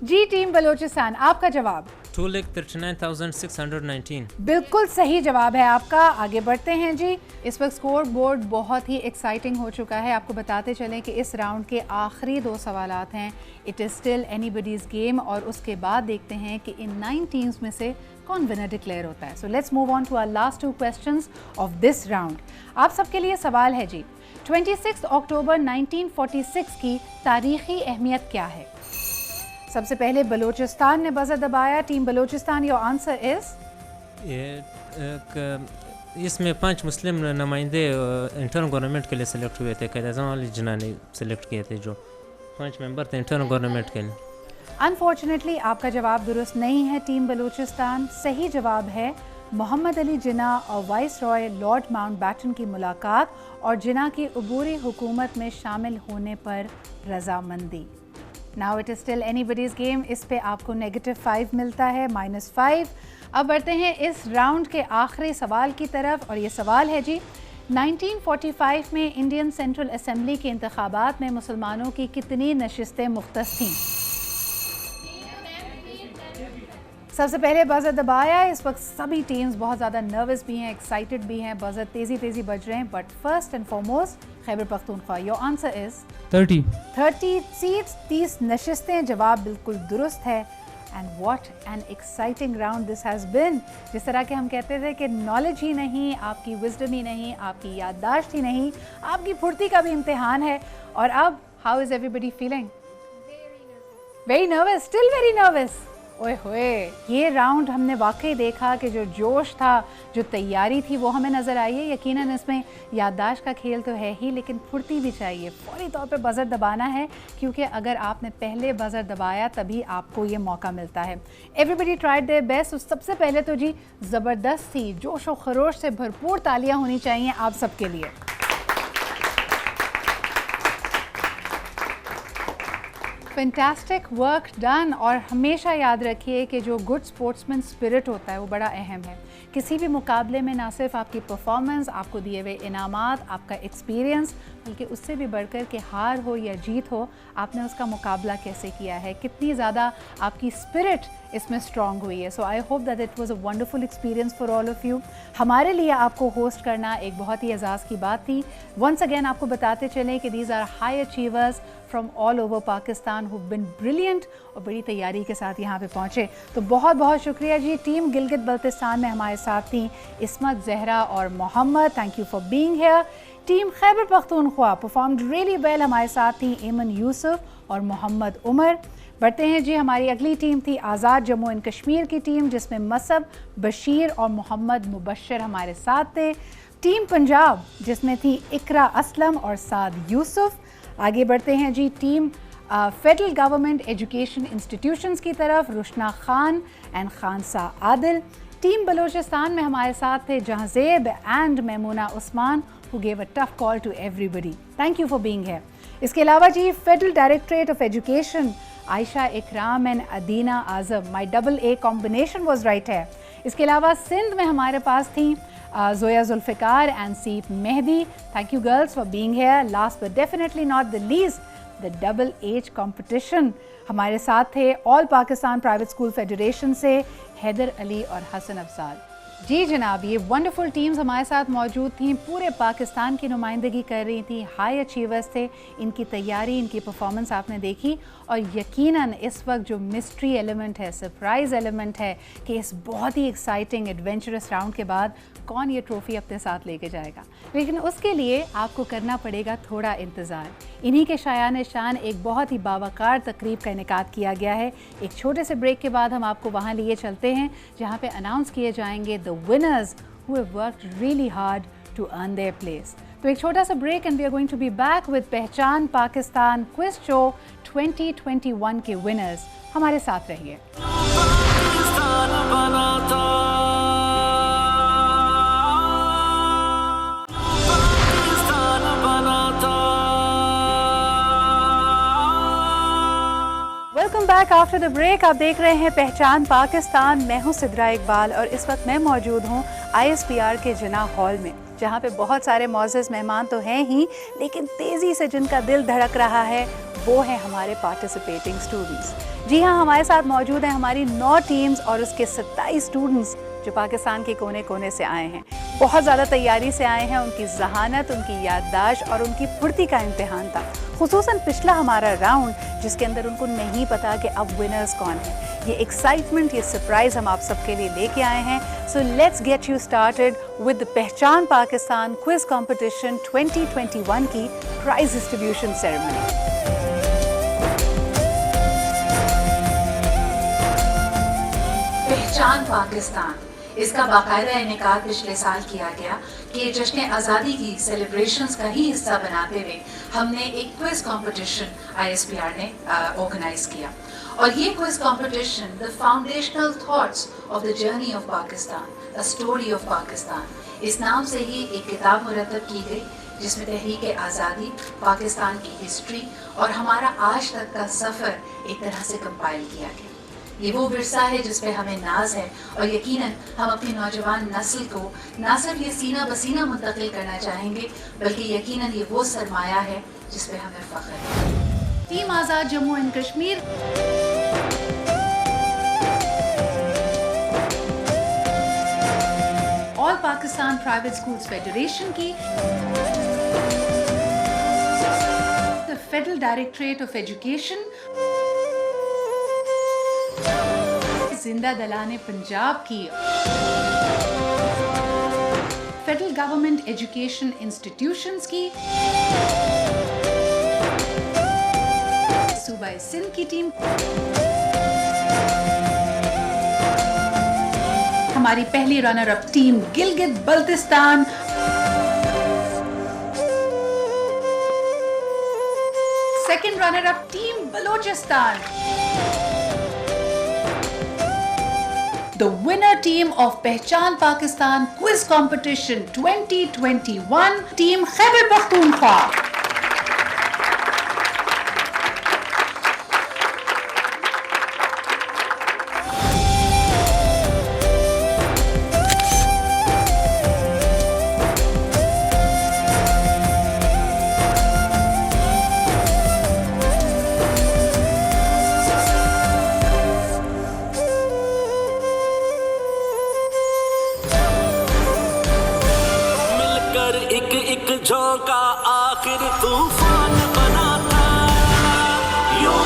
जी टीम बलोचिस्तान, आपका जवाब 2,39,619। बिल्कुल सही जवाब है आपका। आगे बढ़ते हैं जी। इस वक्त स्कोर बोर्ड बहुत ही एक्साइटिंग हो चुका है। आपको बताते चलें कि इस राउंड के आखिरी 2 सवालात हैं। It is still anybody's game और उसके बाद देखते हैं कि इन 9 टीम्स में से कौन विनर डिक्लेयर होता है। So let's move on to our last 2 questions of this round. आप सबके लिए सवाल है जी, 26 अक्टूबर 1946 की तारीखी अहमियत क्या है? सबसे पहले बलोचिस्तान ने बज़र दबाया। Team Balochistan, your answer is? इसमें 5 मुस्लिम नुमाइंदे इंटर्न गवर्नमेंट के लिए सिलेक्ट हुए थे। कायदे आज़म अली जिन्ना ने सिलेक्ट किए थे, जो 5 मेंबर थे इंटर्न गवर्नमेंट के लिए। अनफॉर्चुनेटली आपका जवाब दुरुस्त नहीं है टीम बलूचिस्तान। सही जवाब है मोहम्मद अली जिन्ना और वाइस रॉय लॉर्ड माउंटबेटन की मुलाकात और जिन्ना की अबूरी हुकूमत में शामिल होने पर रजामंदी। Now it is still anybody's game. इस पे आपको -5 मिलता है, -5। अब बढ़ते हैं इस राउंड के आखिरी सवाल की तरफ और ये सवाल है जी, 1945 में इंडियन सेंट्रल असेंबली के इंतखाबात में मुसलमानों की कितनी नशिस्तें मुख्तस थीं? सबसे पहले बज़र दबाया। इस वक्त सभी टीम्स बहुत ज़्यादा नर्वस भी हैं, एक्साइटेड भी हैं, बज़र तेज़ी बज रहे हैं। But first and foremost Khyber Pakhtunkhwa, your answer is 30 seats, 30 नशिस्तें। जवाब बिल्कुल दुरुस्त है। And what an exciting round this has been. जिस तरह के हम कहते थे कि नॉलेज ही नहीं, आपकी विजडम ही नहीं, आपकी याददाश्त ही नहीं, आपकी फुर्ती का भी इम्तिहान है। और अब how is everybody feeling? Very nervous, still very nervous. ओए होए, ये राउंड हमने वाकई देखा कि जो जोश था, जो तैयारी थी, वो हमें नज़र आई है। यकीनन इसमें याददाश्त का खेल तो है ही, लेकिन फुर्ती भी चाहिए। फौरी तौर पे बज़र दबाना है, क्योंकि अगर आपने पहले बज़र दबाया तभी आपको ये मौका मिलता है। Everybody tried their best. सबसे पहले तो जी ज़बरदस्त थी, जोश और खरोश से भरपूर तालियां होनी चाहिए आप सबके लिए। Fantastic work done. और हमेशा याद रखिए कि जो गुड स्पोर्ट्समैन स्पिरिट होता है वो बड़ा अहम है। किसी भी मुकाबले में ना सिर्फ आपकी परफॉर्मेंस, आपको दिए हुए इनामात, आपका एक्सपीरियंस, बल्कि उससे भी बढ़कर के हार हो या जीत हो, आपने उसका मुकाबला कैसे किया है, कितनी ज़्यादा आपकी स्पिरिट इसमें स्ट्रॉन्ग हुई है. So I hope that it was a wonderful experience for all of you. हमारे लिए आपको होस्ट करना एक बहुत ही एजाज़ की बात थी. वंस अगेन आपको बताते चलें कि these are high achievers from all over Pakistan who been brilliant और बड़ी तैयारी के साथ यहाँ पे पहुँचे. तो बहुत बहुत शुक्रिया जी. टीम गिलगित बल्तिस्तान में हमारे साथ थी इस्मत, जहरा और Mohammad. Thank you for being here. Team Khyber Pakhtunkhwa performed really well. हमारे साथ थी एमन यूसुफ और मोहम्मद उमर. बढ़ते हैं जी. हमारी अगली टीम थी आज़ाद जम्मू एंड कश्मीर की टीम, जिसमें मसब, बशीर और मोहम्मद मुबशर हमारे साथ थे. टीम पंजाब जिसमें थी इकरा असलम और साद यूसुफ. आगे बढ़ते हैं जी. Team federal government education institutions की तरफ रुशना खान एंड खानसा आदिल. टीम बलोचिस्तान में हमारे साथ थे Jahanzeb and Maimoona Usman who gave a tough call to everybody. Thank you for being here. इसके अलावा जी federal directorate of education Ayesha Ikram and Adina Azam. My AA combination was right है. इसके अलावा सिंध में हमारे पास थी जोया जुल्फ़िकार एंड सीप Mehdi. Thank you girls for being here. Last but definitely not the least the AA competition. हमारे साथ थे all Pakistan private school federation से हैदर अली और हसन अफजाल. जी जनाब, ये वंडरफुल टीम्स हमारे साथ मौजूद थीं, पूरे पाकिस्तान की नुमाइंदगी कर रही थी, हाई अचीवर्स थे. इनकी तैयारी, इनकी परफॉर्मेंस आपने देखी और यकीनन इस वक्त जो मिस्ट्री एलिमेंट है, सरप्राइज़ एलिमेंट है कि इस बहुत ही एक्साइटिंग एडवेंचरस राउंड के बाद कौन ये ट्रॉफ़ी अपने साथ लेके जाएगा. लेकिन उसके लिए आपको करना पड़ेगा थोड़ा इंतज़ार. इन्हीं के शायान शान एक बहुत ही बावकार तकरीब का इनेकाद किया गया है. एक छोटे से ब्रेक के बाद हम आपको वहाँ लिए चलते हैं जहाँ पे अनाउंस किए जाएंगे the winners who have worked really hard to earn their place. तो एक छोटा सा break and we are going to be back with Pehchan Pakistan quiz show 2021 के विनर्स. हमारे साथ रहिए. पाकिस्तान बना था, पाकिस्तान बना था. Welcome back after the break. आप देख रहे हैं पहचान पाकिस्तान. मैं हूं सिद्रा इकबाल और इस वक्त मैं मौजूद हूं ISPR के जिना हॉल में, जहां पे बहुत सारे मौजूद मेहमान तो हैं ही, लेकिन तेज़ी से जिनका दिल धड़क रहा है वो है हमारे पार्टिसिपेटिंग स्टूडेंट्स. जी हाँ, हमारे साथ मौजूद हैं हमारी 9 टीम्स और उसके 27 स्टूडेंट्स जो पाकिस्तान के कोने कोने से आए हैं. बहुत ज़्यादा तैयारी से आए हैं. उनकी जहानत, उनकी याददाश्त और उनकी फुर्ती का इम्तिहान था. खुसूसन पिछला हमारा राउंड जिसके अंदर उनको नहीं पता कि अब विनर्स कौन है. ये एक्साइटमेंट, ये सरप्राइज़ हम आप सबके लिए लेके आए हैं. So let's get you started with Pehchan Pakistan quiz competition 2021 की प्राइज डिस्ट्रीब्यूशन सेरेमनी. पहचान पाकिस्तान, इसका बाकायदा इनेकाद पिछले साल किया गया कि जश्न आज़ादी की सेलिब्रेशंस का ही हिस्सा बनाते हुए हमने एक क्विज कंपटीशन ISPR ने ऑर्गेनाइज किया. और ये quiz competition the foundational thoughts of the journey of Pakistan, the story of Pakistan, इस नाम से ही एक किताब मुरतब की गई जिसमें तहरीक आज़ादी, पाकिस्तान की हिस्ट्री और हमारा आज तक का सफ़र एक तरह से कंपाइल किया गया. ये वो विरसा है जिस पे हमें नाज है और यकीनन हम अपनी नौजवान नस्ल को ना सिर्फ ये सीना बसीना मुंतकिल करना चाहेंगे, बल्कि यकीनन ये वो सरमाया है जिस पे हमें फ़ख्र है. Team Azad Jammu and Kashmir all Pakistan private schools federation की, the federal directorate of education, Zinda Dilane Punjab की, फेडरल गवर्नमेंट एजुकेशन इंस्टीट्यूशंस की, सूबा सिंध की टीम, हमारी पहली runner up team Gilgit Baltistan, second runner up team Balochistan, the winner team of Pehchan Pakistan Quiz Competition 2021, Team Khyber Pakhtunkhwa. झोंका आखिर तूफान बना था यूं